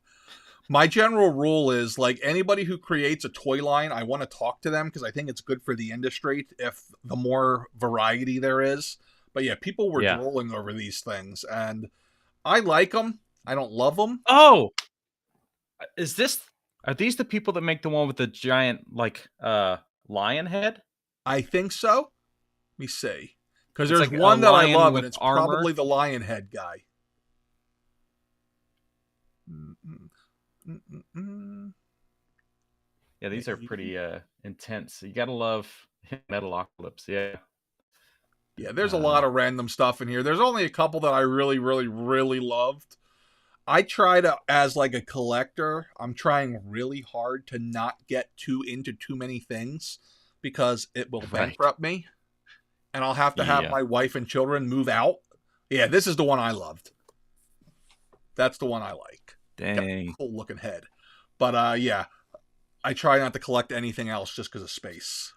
My general rule is, like, anybody who creates a toy line, I want to talk to them because I think it's good for the industry if the more variety there is. But yeah, people were drooling over these things, and I like them. I don't love them. Oh, are these the people that make the one with the giant, like, lion head? I think so. Let me see. Because there's like one that I love, and it's armor. probably the lion head guy. Yeah, these are pretty intense. You gotta love Metalocalypse. Yeah, there's a lot of random stuff in here. There's only a couple that I really, really, really loved. I try to, as like a collector, I'm trying really hard to not get into too many things, because it will bankrupt me, and I'll have to have my wife and children move out. Yeah, this is the one I loved. That's the one I like. Dang. Cool looking head. But yeah, I try not to collect anything else just because of space.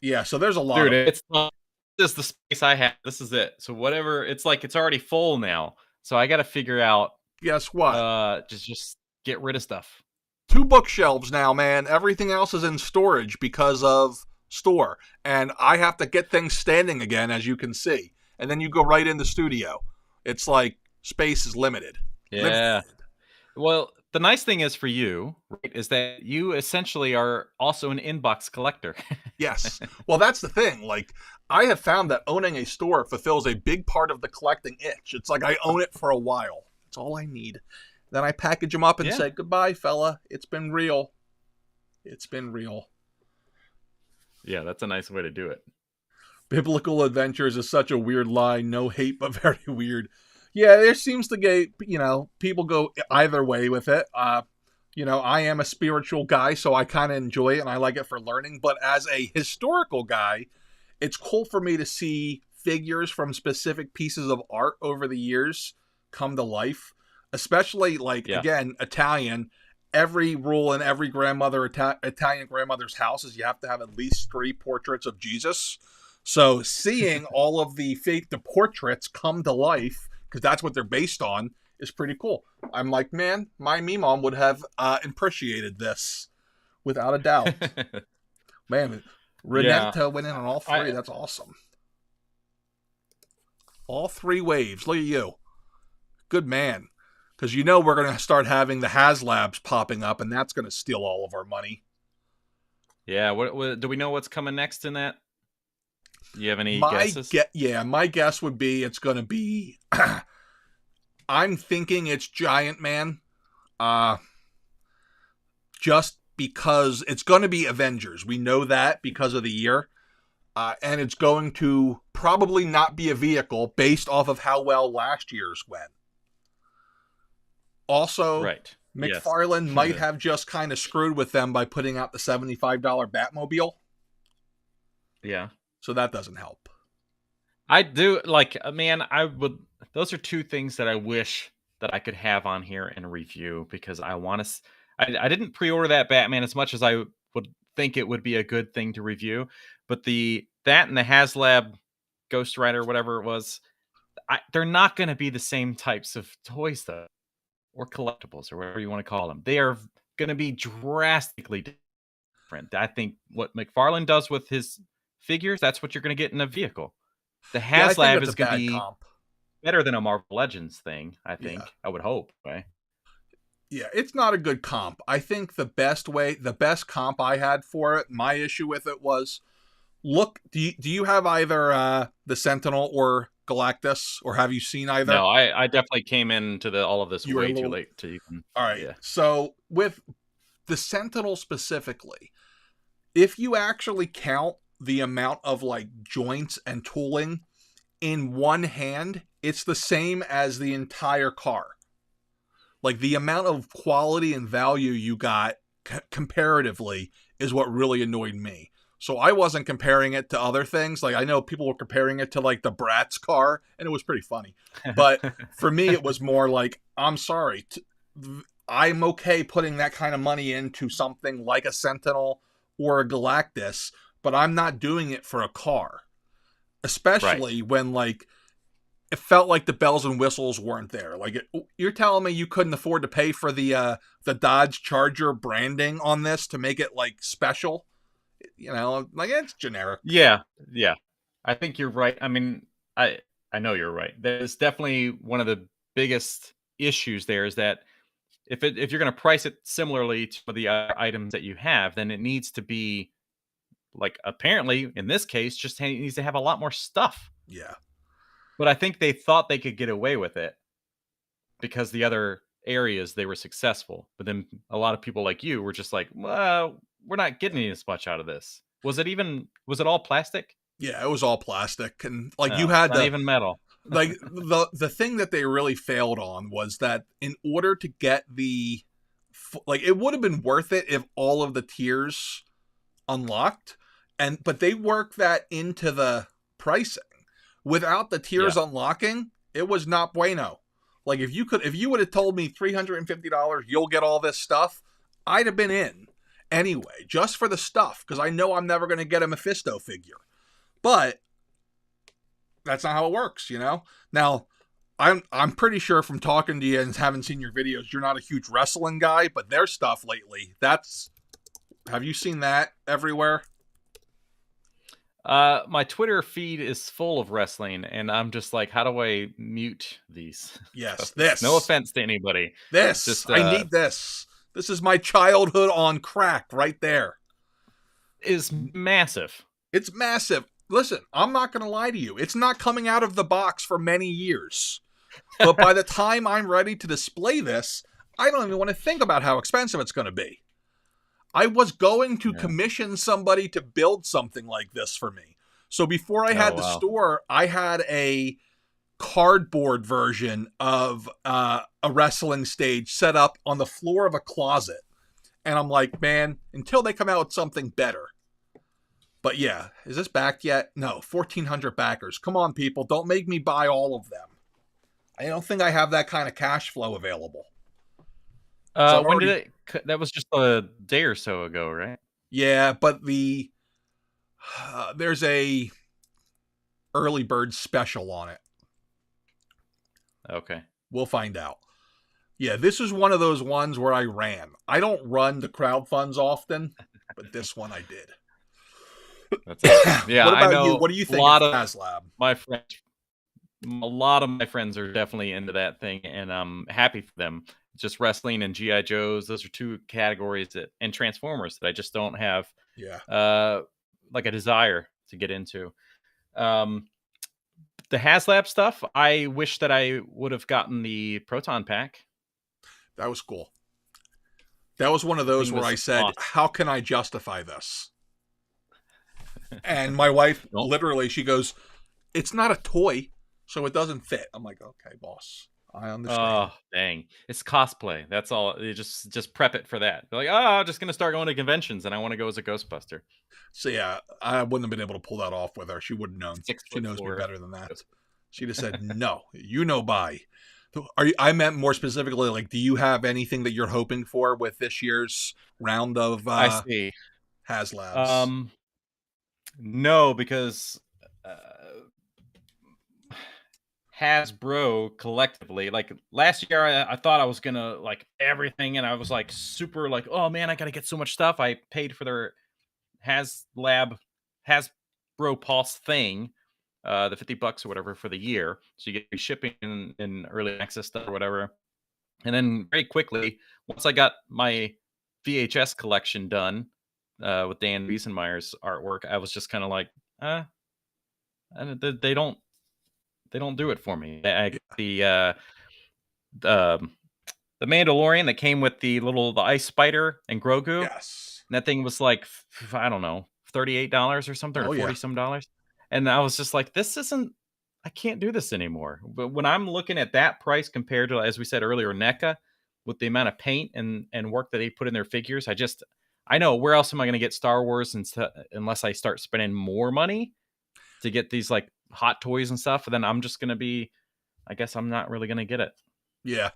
Yeah, so there's a lot. Dude, it's not just the space I have. This is it. So whatever, it's like it's already full now. So I got to figure out. Guess what? Just get rid of stuff. 2 bookshelves now, man. Everything else is in storage because of store, and I have to get things standing again, as you can see. And then you go right in the studio. It's like space is limited. Yeah. Well, the nice thing is for you, right, is that you essentially are also an inbox collector. Yes. Well, that's the thing. Like, I have found that owning a store fulfills a big part of the collecting itch. It's like I own it for a while. That's all I need. Then I package them up and say, goodbye, fella. It's been real. It's been real. Yeah, that's a nice way to do it. Biblical Adventures is such a weird line. No hate, but very weird. Yeah, there seems to get, people go either way with it. I am a spiritual guy, so I kind of enjoy it, and I like it for learning. But as a historical guy, it's cool for me to see figures from specific pieces of art over the years come to life. Especially, again, Italian. Every rule in every Italian grandmother's house is you have to have at least 3 portraits of Jesus. So seeing all of the portraits come to life, because that's what they're based on, is pretty cool. I'm like, man, my mom would have appreciated this without a doubt. Man, Renetta went in on all three. That's awesome. All three waves. Look at you. Good man. Because you know we're going to start having the HasLabs popping up, and that's going to steal all of our money. Yeah. What do we know what's coming next in that? Do you have any guesses? My guess would be it's going to be... I'm thinking it's Giant Man. Just because it's going to be Avengers. We know that because of the year. And it's going to probably not be a vehicle based off of how well last year's went. Also, right. McFarlane might have just kind of screwed with them by putting out the $75 Batmobile. Yeah. So that doesn't help. I do, like, man, those are two things that I wish that I could have on here and review, because I want to, I didn't pre-order that Batman as much as I would think it would be a good thing to review, but that and the HasLab Ghost Rider, whatever it was, they're not going to be the same types of toys, though, or collectibles, or whatever you want to call them. They are going to be drastically different. I think what McFarlane does with his figures, that's what you're going to get in a vehicle. The HasLab is going to be better than a Marvel Legends thing, I think. Yeah. I would hope, right? Yeah, it's not a good comp. I think the best comp I had for it, my issue with it was, look, do you have either the Sentinel or Galactus, or have you seen either? No, I definitely came into all of this way too late to even. All right, yeah. So with the Sentinel specifically, if you actually count the amount of like joints and tooling in one hand, it's the same as the entire car. Like the amount of quality and value you got comparatively is what really annoyed me. So I wasn't comparing it to other things. Like I know people were comparing it to like the Bratz car, and it was pretty funny. But for me, it was more like, I'm sorry, I'm okay putting that kind of money into something like a Sentinel or a Galactus, but I'm not doing it for a car. Especially when like it felt like the bells and whistles weren't there. Like you're telling me you couldn't afford to pay for the Dodge Charger branding on this to make it like special? You know, like it's generic. Yeah. I think you're right. I mean, I know you're right. There's definitely one of the biggest issues there is that if you're going to price it similarly to the items that you have, then it needs to be like, apparently in this case, just needs to have a lot more stuff. Yeah. But I think they thought they could get away with it because the other areas they were successful. But then a lot of people like you were just like, well, we're not getting as much out of this. Was it all plastic? Yeah, it was all plastic. And like you had not even metal. Like the thing that they really failed on was that in order to get like it would have been worth it if all of the tiers unlocked, but they worked that into the pricing. Without the tiers unlocking, it was not bueno. Like if you would have told me $350, you'll get all this stuff, I'd have been in anyway, just for the stuff, because I know I'm never going to get a Mephisto figure. But that's not how it works, you know? Now, I'm pretty sure from talking to you and having seen your videos, you're not a huge wrestling guy, but their stuff lately, have you seen that everywhere? My Twitter feed is full of wrestling, and I'm just like, how do I mute these? Yes, this. No offense to anybody. I need this. This is my childhood on crack right there. Is massive. It's massive. Listen, I'm not going to lie to you. It's not coming out of the box for many years. But by the time I'm ready to display this, I don't even want to think about how expensive it's going to be. I was going to commission somebody to build something like this for me. So before I had the store, I had a cardboard version of a wrestling stage set up on the floor of a closet. And I'm like, man, until they come out with something better. But yeah, is this backed yet? No, 1,400 backers. Come on, people. Don't make me buy all of them. I don't think I have that kind of cash flow available. When did it? That was just a day or so ago, right? Yeah, but there's a early bird special on it. Okay. We'll find out. Yeah, this is one of those ones where I ran. I don't run the crowd funds often, but this one I did. That's awesome. Yeah, What I about you? know What do you a think lot of of HasLab? my friends. A lot of my friends are definitely into that thing, and I'm happy for them. Just wrestling and GI Joes; those are two categories and Transformers that I just don't have Yeah, like a desire to get into. Um, the HasLab stuff, I wish that I would have gotten the Proton Pack. that was cool. That was one of The those thing where I was said, awesome. how can I justify this? And my wife, Nope. literally, she goes, it's not a toy, so it doesn't fit. I'm like, okay, boss, I understand. Oh, dang. It's cosplay. That's all. You just prep it for that. They're like, oh, I'm just gonna start going to conventions and I want to go as a Ghostbuster. So yeah, I wouldn't have been able to pull that off with her. She wouldn't have known. Six She foot knows me four. better than that. She'd have said, no, you know, bye. Are you, I meant more specifically, like, do you have anything that you're hoping for with this year's round of I see. HasLabs? No, because Hasbro collectively, like last year, I thought I was gonna like everything, and I was like super like, oh man, I gotta get so much stuff. I paid for their HasLab Hasbro Pulse thing, the $50 or whatever for the year, so you get free shipping and early access stuff or whatever. And then very quickly, once I got my VHS collection done with Dan Wiesenmeyer's artwork, I was just kind of like, and they don't do it for me. Yeah. The the Mandalorian that came with the ice spider and Grogu. Yes. And that thing was like I don't know, $38 or something, or Oh, yeah. 40 some dollars. And I was just like, this isn't. I can't do this anymore. But when I'm looking at that price compared to, as we said earlier, NECA, with the amount of paint and work that they put in their figures, I know where else am I going to get Star Wars unless I start spending more money to get these like hot toys and stuff. And then I'm just going to be, I guess I'm not really going to get it. Yeah.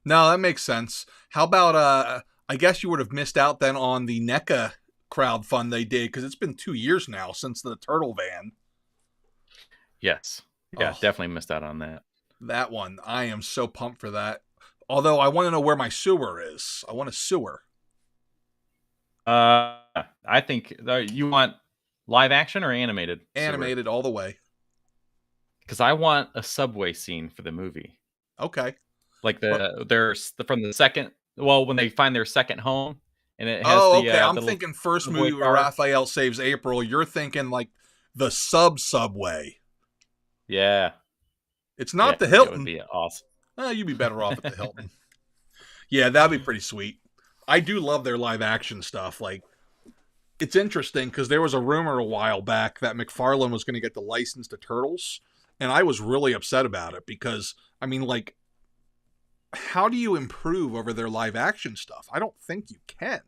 No, that makes sense. How about, I guess you would have missed out then on the NECA crowdfund they did, because it's been 2 years now since the Turtle Van. Yes. Yeah, Oh, definitely missed out on that. that one. I am so pumped for that. Although I want to know where my sewer is. I want a sewer. I think you want live action or animated? Animated all the way. Because I want a subway scene for the movie. Okay. Like But, from the second, well, when they find their second home, and it has oh, the okay. I'm little thinking first subway movie where car. Raphael saves April. You're thinking like the subway. Yeah, It's not the that Hilton. would be awesome. You'd be better off at the Hilton. Yeah, that'd be pretty sweet. I do love their live action stuff. Like, it's interesting because there was a rumor a while back that McFarlane was going to get the license to Turtles, and I was really upset about it because, I mean, like, how do you improve over their live action stuff? I don't think you can.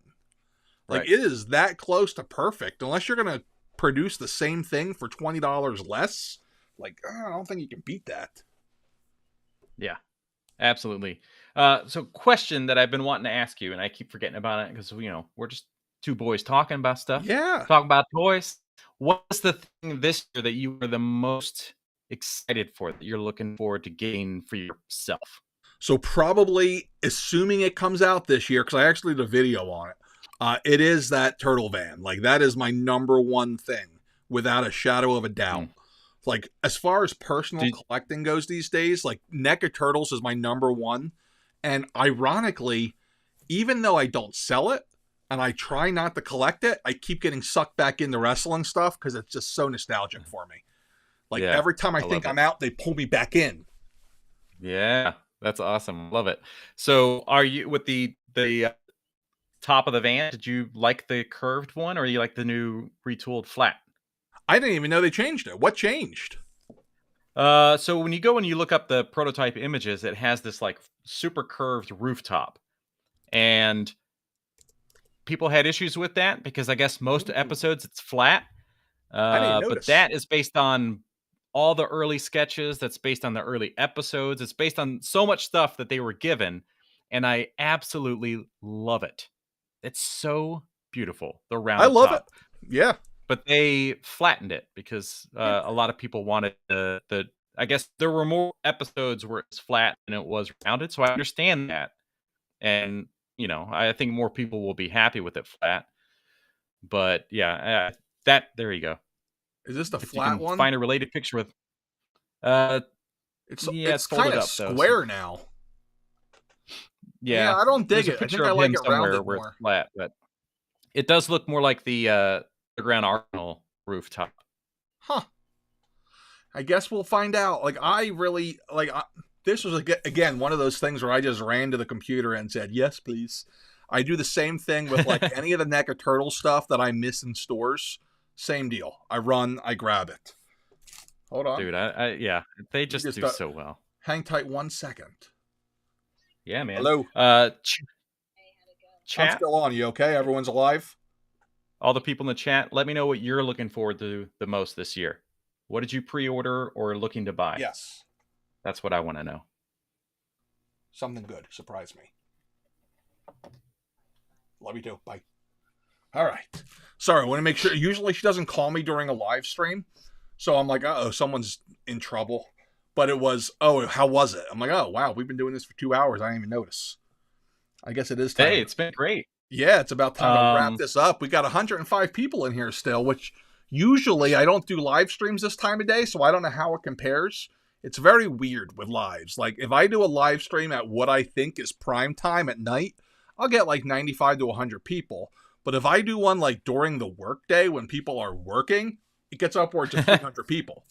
Like, Right. it is that close to perfect. Unless you're going to produce the same thing for $20 less, like, I don't think you can beat that. Yeah, absolutely. So question that I've been wanting to ask you, and I keep forgetting about it because we're just two boys talking about stuff, Yeah. talking about toys. What's the thing this year that you are the most excited for, that you're looking forward to getting for yourself? So probably, assuming it comes out this year, because I actually did a video on it, it is that Turtle Van. Like, that is my number one thing, without a shadow of a doubt. Like, as far as personal collecting goes these days, like, NECA Turtles is my number one. And ironically, even though I don't sell it, and I try not to collect it, I keep getting sucked back into wrestling stuff because it's just so nostalgic for me. Like, Yeah, every time I think I'm out, they pull me back in. Yeah, that's awesome. Love it. So are you with the top of the van? Did you like the curved one, or you like the new retooled flat? I didn't even know they changed it. What changed? So when you go and you look up the prototype images, it has this like super curved rooftop, and people had issues with that because I guess most episodes it's flat. I didn't But notice. that is based on all the early sketches. That's based on the early episodes. It's based on so much stuff that they were given, and I absolutely love it. It's so beautiful. The I round love top. it. Yeah. but they flattened it because a lot of people wanted the. I guess there were more episodes where it's flat than it was rounded, so I understand that, and I think more people will be happy with it flat. But yeah, that there you go. Is this the If you flat can one? find a related picture with, yeah, It's folded kind of up though. So, square now. Yeah, yeah, I don't dig there's a it. I picture think I of like him it somewhere rounded where it's more. flat, but it does look more like the Grand Arsenal rooftop. Huh. I guess we'll find out. Like, I really this was again one of those things where I just ran to the computer and said, "Yes, please." I do the same thing with like any of the NECA Turtle stuff that I miss in stores. Same deal. I run, I grab it. Hold on. Dude, yeah, they You just just do so well. hang tight 1 second. Yeah, man. Hello. I'm Chat, still on. You okay? Everyone's alive? all the people in the chat, let me know what you're looking forward to the most this year. What did you pre-order or looking to buy? Yes. That's what I want to know. Something good. Surprise me. Love you too. Bye. All right. Sorry, I want to make sure. Usually she doesn't call me during a live stream. So I'm like, uh-oh, someone's in trouble. But it was, oh, how was it? I'm like, oh, wow, we've been doing this for 2 hours. I didn't even notice. I guess it is time. Hey, it's been great. Yeah, it's about time to wrap this up. We got 105 people in here still, which usually I don't do live streams this time of day, so I don't know how it compares. It's very weird with lives. Like, if I do a live stream at what I think is prime time at night, I'll get like 95 to 100 people. But if I do one like during the workday when people are working, it gets upwards of 300 people.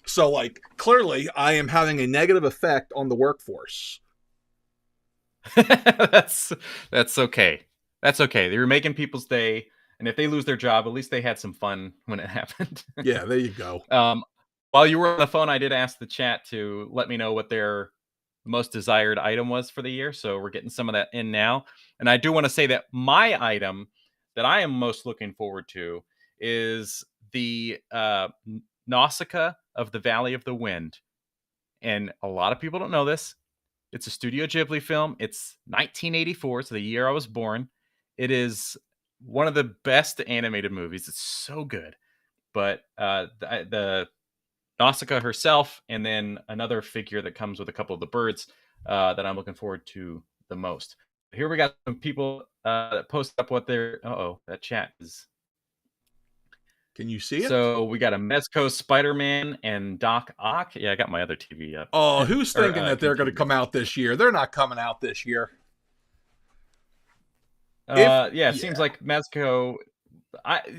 So, like, clearly I am having a negative effect on the workforce. That's okay. That's okay. They were making people's day, and if they lose their job, at least they had some fun when it happened. Yeah, there you go. While you were on the phone, I did ask the chat to let me know what their most desired item was for the year. So we're getting some of that in now. And I do want to say that my item that I am most looking forward to is the Nausicaa of the Valley of the Wind. And a lot of people don't know this. It's a Studio Ghibli film. It's 1984, so the year I was born. It is one of the best animated movies. It's so good. But the Nausicaa herself, and then another figure that comes with a couple of the birds that I'm looking forward to the most. Here we got some people that post up what they're. That chat is. Can you see it? So we got a Mezco Spider-Man and Doc Ock. Yeah, I got my other TV up. Oh, who's thinking that they're going to come out this year? They're not coming out this year. It seems like Mezco.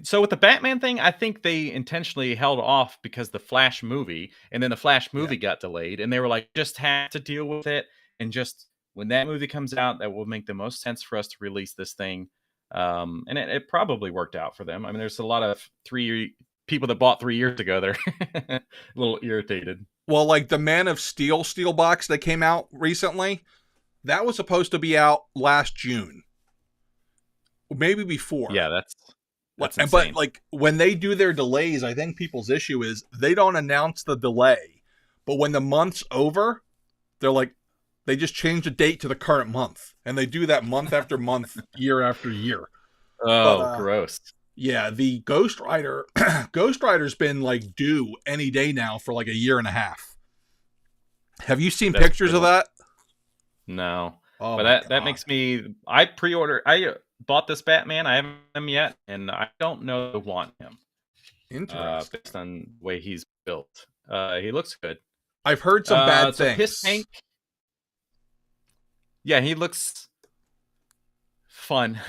So with the Batman thing, I think they intentionally held off because the Flash movie, and then the Flash movie got delayed, and they were like, just have to deal with it, and just when that movie comes out, that will make the most sense for us to release this thing. And it probably worked out for them. I mean, there's a lot of people that bought 3 years ago that are a little irritated. Well, like the Man of Steel box that came out recently, that was supposed to be out last June, maybe before. Yeah, that's insane. But like when they do their delays, I think people's issue is they don't announce the delay, but when the month's over, they're like, they just change the date to the current month, and they do that month after month, year after year. Oh, gross. Yeah, the Ghost Rider, Ghost Rider's been like due any day now for like a year and a half. Have you seen pictures of that? No. Oh, but that makes me. I bought this Batman. I haven't him yet, and I don't know if I want him. Interesting. Based on the way he's built, he looks good. I've heard some bad things. Piss Tank. Yeah, he looks fun.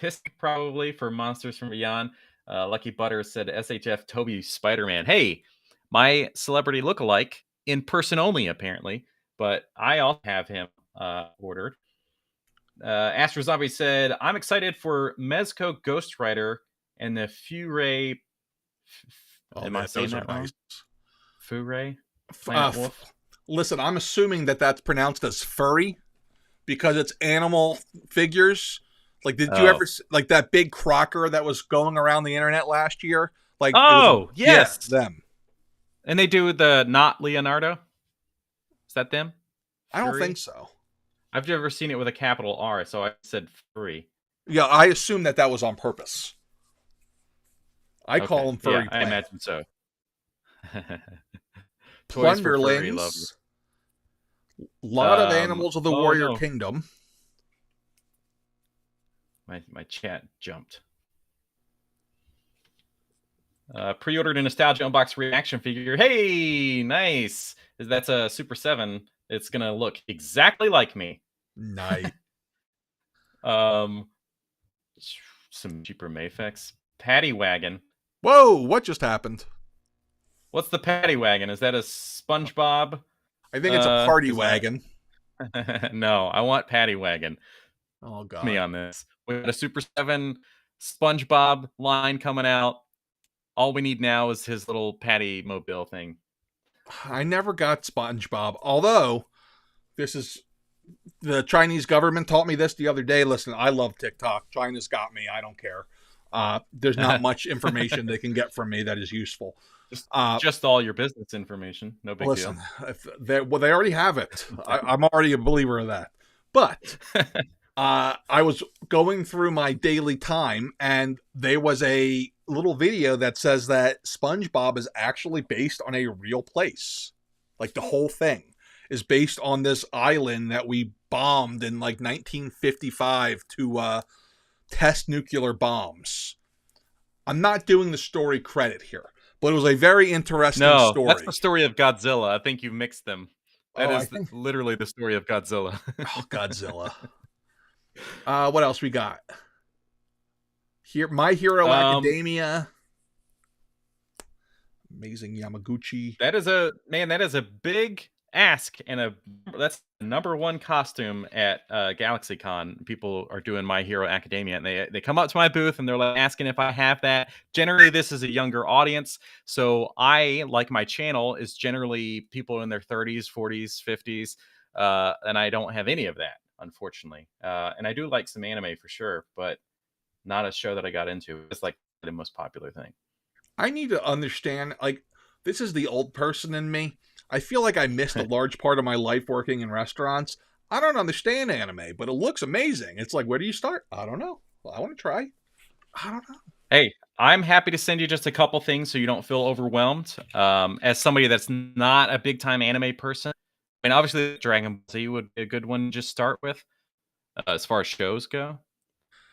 Hiss probably for Monsters from Beyond. Lucky Butter said SHF Toby Spider-Man. Hey, my celebrity lookalike in person only, apparently, but I also have him ordered. Astro Zombie said, I'm excited for Mezco Ghost Rider and the Furay. Am I saying that wrong? Furay? Wolf? Listen, I'm assuming that that's pronounced as furry because it's animal figures. Like, did you ever like that big crocker that was going around the internet last year? Like, yes, them. And they do the not Leonardo. Is that them? I don't think so. I've never seen it with a capital R, so I said furry. Yeah, I assume that was on purpose. I call them furry Yeah, I planet. imagine so. Toys for furry Plunderlings. lovers. Lot of animals of the Oh warrior no, kingdom. my chat jumped. Pre-ordered a Nostalgia Unbox reaction figure. Hey, nice. That's a Super 7. It's gonna look exactly like me. Nice. Um, some cheaper Mafex. Paddy Wagon. Whoa, what just happened? What's the Paddy Wagon? Is that a SpongeBob? I think it's a party Is wagon. that... No, I want Paddy Wagon. Oh god. Me on this. We got a Super 7 SpongeBob line coming out. All we need now is his little Paddy mobile thing. I never got SpongeBob. Although this is the Chinese government taught me this the other day. Listen, I love TikTok. China's got me. I don't care. There's not much information they can get from me that is useful. Just all your business information. No big Listen, deal. if they already have it. I'm already a believer of that. But I was going through my daily time, and there was a little video that says that SpongeBob is actually based on a real place. Like the whole thing is based on this island that we bombed in like 1955 to test nuclear bombs. I'm not doing the story credit here, but it was a very interesting story. That's the story of Godzilla. I think you mixed them. That is think... literally the story of Godzilla. Oh, Godzilla. What else we got? Here, My Hero Academia. Amazing Yamaguchi. That is a big ask, and that's the #1 costume at GalaxyCon. People are doing My Hero Academia, and they come up to my booth and they're like asking if I have that. Generally, this is a younger audience, so I, like my channel, is generally people in their 30s, 40s, 50s, and I don't have any of that, unfortunately. And I do like some anime for sure, but not a show that I got into. It's like the most popular thing. I need to understand, like, this is the old person in me. I feel like I missed a large part of my life working in restaurants. I don't understand anime, but it looks amazing. It's like, where do you start? I don't know. Well, I want to try. I don't know. Hey, I'm happy to send you just a couple things so you don't feel overwhelmed. As somebody that's not a big time anime person, I mean, obviously Dragon Ball Z would be a good one to just start with, as far as shows go.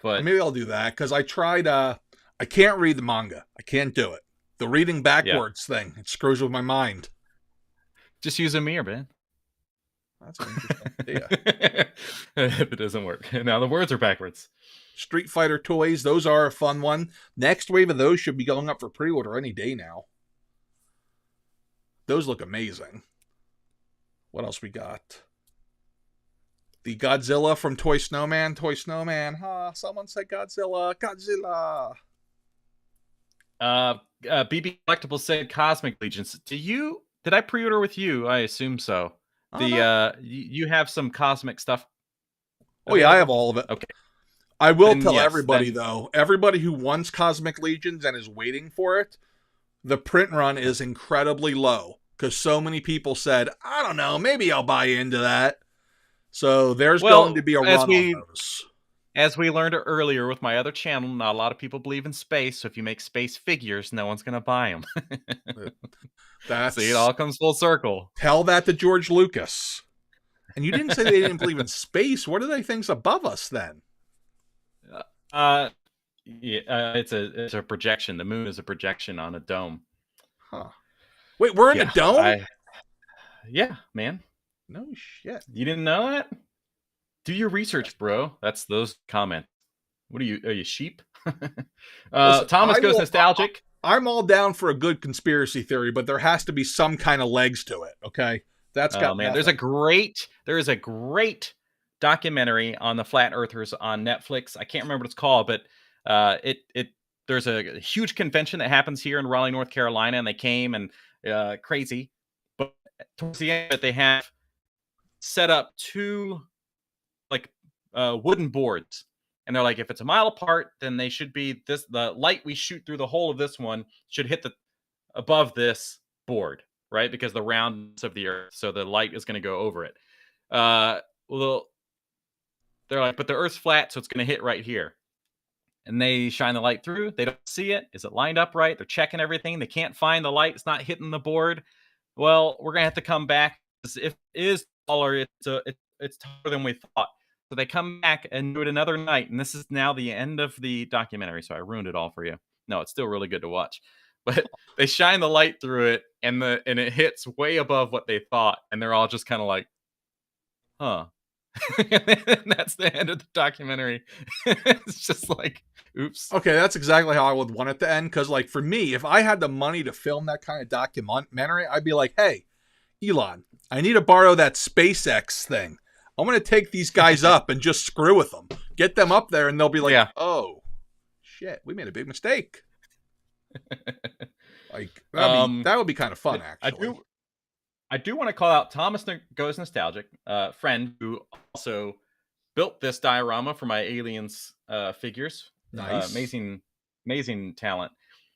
But maybe I'll do that, because I tried, I can't read the manga. I can't do it. The reading backwards thing, it screws with my mind. Just use a mirror, man. That's an interesting idea. If it doesn't work. Now the words are backwards. Street Fighter toys, those are a fun one. Next wave of those should be going up for pre-order any day now. Those look amazing. What else we got? The Godzilla from Toy Snowman. Toy Snowman. Someone said Godzilla. Godzilla. BB Collectibles said Cosmic Legions. Did I pre-order with you? I assume so. You have some cosmic stuff. Oh yeah, I have all of it. Okay. I will tell everybody though, everybody who wants Cosmic Legions and is waiting for it, the print run is incredibly low because so many people said, I don't know, maybe I'll buy into that. So there's going to be a run on those. As we learned earlier with my other channel, not a lot of people believe in space. So if you make space figures, no one's going to buy them. See, it all comes full circle. Tell that to George Lucas. And you didn't say they didn't believe in space. What do they think's above us then? It's a projection. The moon is a projection on a dome. Huh. Wait, we're in a dome? Yeah, man. No shit. You didn't know that? Do your research, bro. That's those comments. What are you sheep? Listen, Thomas goes nostalgic. I'm all down for a good conspiracy theory, but there has to be some kind of legs to it, okay? That's got man. There is a great documentary on the Flat Earthers on Netflix. I can't remember what it's called, but there's a huge convention that happens here in Raleigh, North Carolina, and they came and crazy. But towards the end, they have set up two wooden boards, and they're like, if it's a mile apart, then they should be the light we shoot through the hole of this one should hit above this board, right? Because the roundness of the earth, so the light is going to go over it. Well, they're like, but the earth's flat, so it's going to hit right here. and they shine the light through. They don't see it. Is it lined up right? They're checking everything. They can't find the light. It's not hitting the board. Well, we're gonna have to come back. If it is taller, it's taller than we thought. So they come back and do it another night, and this is now the end of the documentary. So I ruined it all for you. No, it's still really good to watch. But they shine the light through it, and it hits way above what they thought, and they're all just kind of like, huh. And that's the end of the documentary. It's just like, oops. Okay, that's exactly how I would want it to end. Because, like, for me, if I had the money to film that kind of documentary, I'd be like, hey, Elon, I need to borrow that SpaceX thing. I'm going to take these guys up and just screw with them. Get them up there, and they'll be like, oh, shit, we made a big mistake. Like, that would be kind of fun, actually. I do want to call out Thomas Goes Nostalgic, friend who also built this diorama for my Aliens figures. Nice. Amazing talent.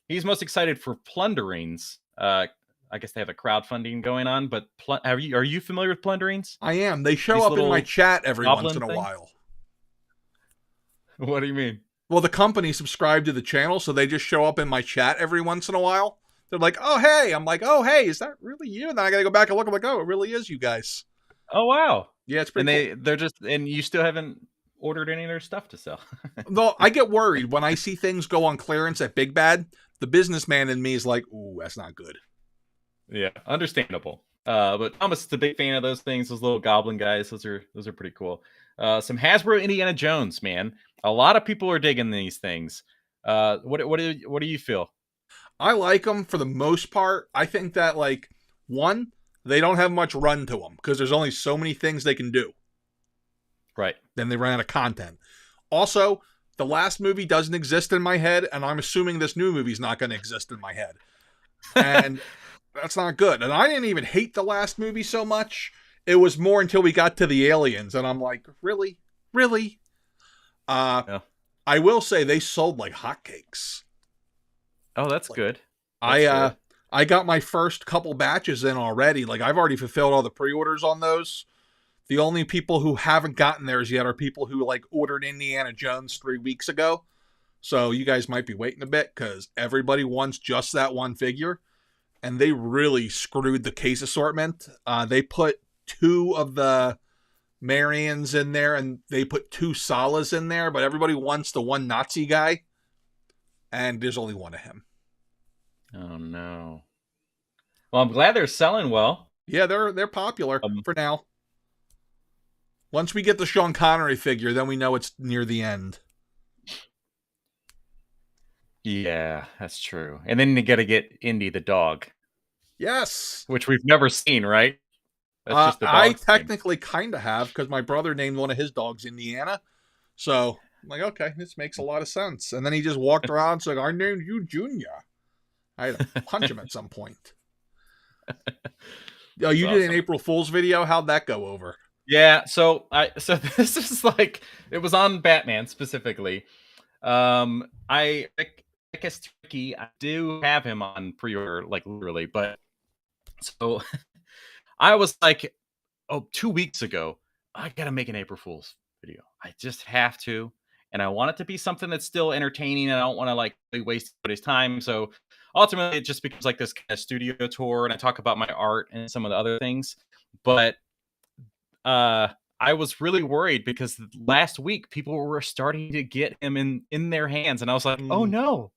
He's most excited for Plunderings. I guess they have a crowdfunding going on, but are you familiar with Plunderings? I am. They show up in my chat every once in a while. What do you mean? Well, the company subscribed to the channel, so they just show up in my chat every once in a while. They're like, oh, hey. I'm like, oh, hey, is that really you? And then I got to go back and look. I'm like, oh, it really is you guys. Oh, wow. Yeah, it's pretty cool. They're just, and you still haven't ordered any of their stuff to sell. No, I get worried when I see things go on clearance at Big Bad. The businessman in me is like, ooh, that's not good. Yeah, understandable. But Thomas is a big fan of those things, those little goblin guys. Those are pretty cool. Some Hasbro Indiana Jones, man. A lot of people are digging these things. What do you feel? I like them for the most part. I think that, like, one, they don't have much run to them because there's only so many things they can do. Right. Then they run out of content. Also, the last movie doesn't exist in my head, and I'm assuming this new movie's not going to exist in my head. And that's not good. And I didn't even hate the last movie so much. It was more until we got to the aliens, and I'm like, really? Really? Yeah. I will say they sold like hotcakes. Oh, that's good. I got my first couple batches in already. Like, I've already fulfilled all the pre-orders on those. The only people who haven't gotten theirs yet are people who, like, ordered Indiana Jones 3 weeks ago. So you guys might be waiting a bit because everybody wants just that one figure. And they really screwed the case assortment. They put 2 of the Marians in there, and they put 2 Salas in there, but everybody wants the one Nazi guy. And there's only one of him. Oh, no. Well, I'm glad they're selling well. Yeah, they're popular for now. Once we get the Sean Connery figure, then we know it's near the end. Yeah, that's true. And then you got to get Indy the dog. Yes. Which we've never seen, right? That's just the I technically kind of have because my brother named one of his dogs Indiana. So I'm like, okay, this makes a lot of sense. And then he just walked around and said, I named you Junior. I had to punch him at some point. Oh, you did an April Fool's video? How'd that go over? Yeah, so this is like, it was on Batman specifically. I guess Tricky, I do have him on pre-order, like literally, but so I was like, 2 weeks ago, I gotta make an April Fool's video. I just have to. And I want it to be something that's still entertaining, and I don't want to like waste anybody's time. So ultimately, it just becomes like this kind of studio tour, and I talk about my art and some of the other things. But I was really worried because last week people were starting to get him in their hands, and I was like, oh no,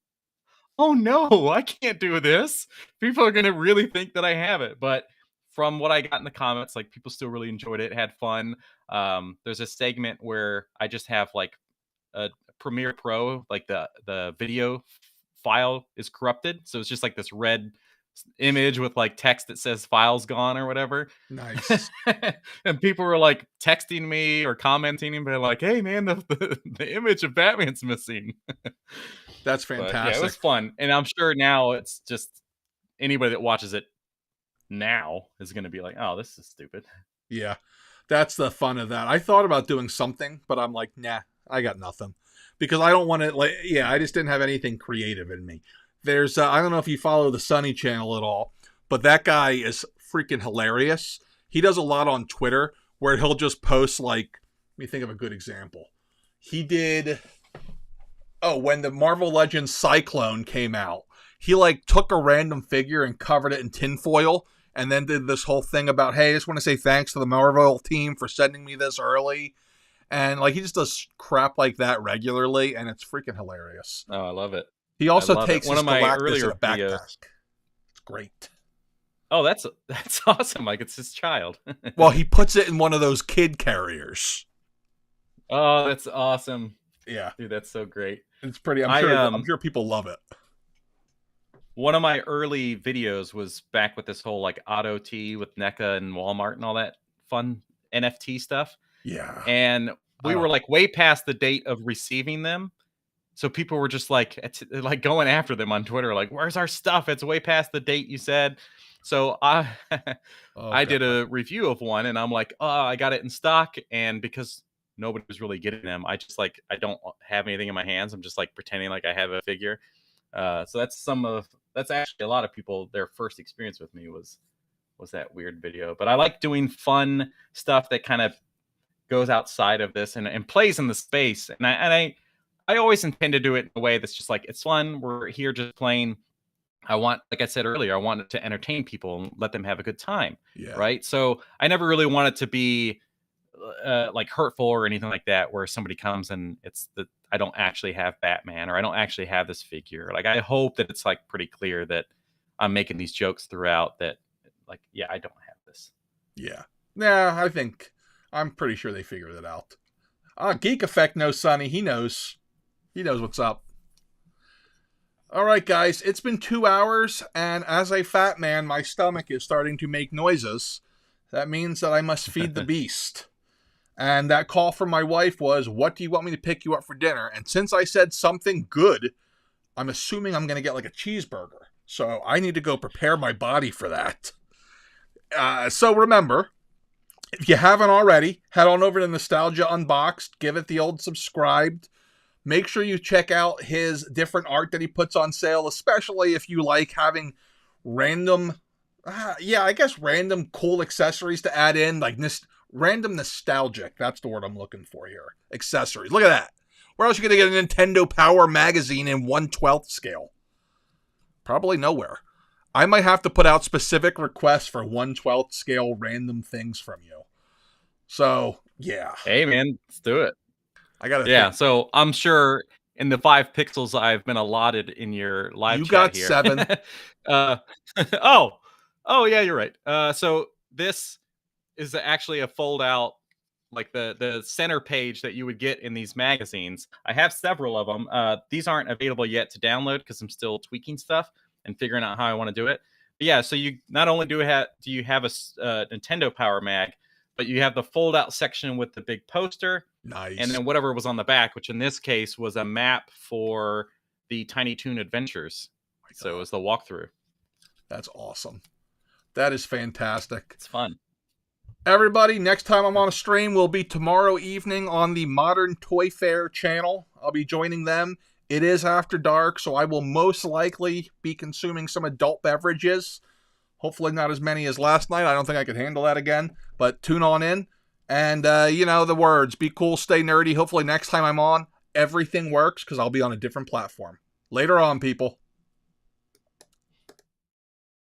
I can't do this. People are gonna really think that I have it. But from what I got in the comments, like people still really enjoyed it, had fun. There's a segment where I just have like a Premiere Pro, like the video file is corrupted, so it's just like this red image with like text that says files gone or whatever. Nice. And people were like texting me or commenting and being like, hey man, the image of Batman's missing. That's fantastic. But, yeah, it was fun, and I'm sure now it's just anybody that watches it now is going to be like, oh, this is stupid. Yeah, that's the fun of that. I thought about doing something, but I'm like, nah, I got nothing. Because I don't want to, like, yeah, I just didn't have anything creative in me. There's, I don't know if you follow the Sunny channel at all, but that guy is freaking hilarious. He does a lot on Twitter where he'll just post, like, let me think of a good example. He did, Oh, when the Marvel Legends Cyclone came out, he like took a random figure and covered it in tinfoil and then did this whole thing about, hey, I just want to say thanks to the Marvel team for sending me this early. And like he just does crap like that regularly, and it's freaking hilarious. Oh, I love it. He also love takes it. One his of my Galactus in earlier a backpack. videos. It's great. Oh, that's awesome. Like it's his child. Well, he puts it in one of those kid carriers. Oh, that's awesome. Yeah. Dude, that's so great. It's pretty, I'm sure people love it. One of my early videos was back with this whole like Auto T with NECA and Walmart and all that fun NFT stuff. Yeah. And we were like way past the date of receiving them. So people were just like going after them on Twitter, like, where's our stuff? It's way past the date you said. So I did a review of one and I'm like, oh, I got it in stock. And because nobody was really getting them, I just like, I don't have anything in my hands. I'm just like pretending like I have a figure. So that's actually a lot of people, their first experience with me was that weird video. But I like doing fun stuff that kind of goes outside of this and plays in the space. And I always intend to do it in a way that's just like, it's fun. We're here just playing. Like I said earlier, I wanted to entertain people and let them have a good time. Yeah. Right. So I never really want it to be like hurtful or anything like that, where somebody comes and I don't actually have Batman or I don't actually have this figure. Like, I hope that it's like pretty clear that I'm making these jokes throughout that like, yeah, I don't have this. Yeah. Yeah. I'm pretty sure they figured it out. Geek Effect knows Sonny. He knows what's up. All right, guys, it's been 2 hours, and as a fat man, my stomach is starting to make noises. That means that I must feed the beast. And that call from my wife was, what do you want me to pick you up for dinner? And since I said something good, I'm assuming I'm going to get like a cheeseburger. So I need to go prepare my body for that. So remember, if you haven't already, head on over to Nostalgia Unboxed, give it the old subscribed. Make sure you check out his different art that he puts on sale, especially if you like having random cool accessories to add in, like random nostalgic. That's the word I'm looking for here. Accessories. Look at that. Where else are you going to get a Nintendo Power magazine in 1/12 scale? Probably nowhere. I might have to put out specific requests for 1/12 scale random things from you. So, yeah. Hey, man, let's do it. I got to think. So I'm sure in the 5 pixels I've been allotted in your live you chat got here. 7. Oh, yeah, you're right. So this is actually a fold out, like the center page that you would get in these magazines. I have several of them. These aren't available yet to download because I'm still tweaking stuff and figuring out how I want to do it. But yeah, so you not only do you have a Nintendo Power Mag, but you have the fold out section with the big poster. Nice. And then whatever was on the back, which in this case was a map for the Tiny Toon Adventures. So it was the walkthrough. That's awesome. That is fantastic. It's fun. Everybody, next time I'm on a stream will be tomorrow evening on the Modern Toy Fair channel. I'll be joining them. It is after dark, so I will most likely be consuming some adult beverages. Hopefully not as many as last night. I don't think I could handle that again. But tune on in. And, the words. Be cool, stay nerdy. Hopefully next time I'm on, everything works because I'll be on a different platform. Later on, people.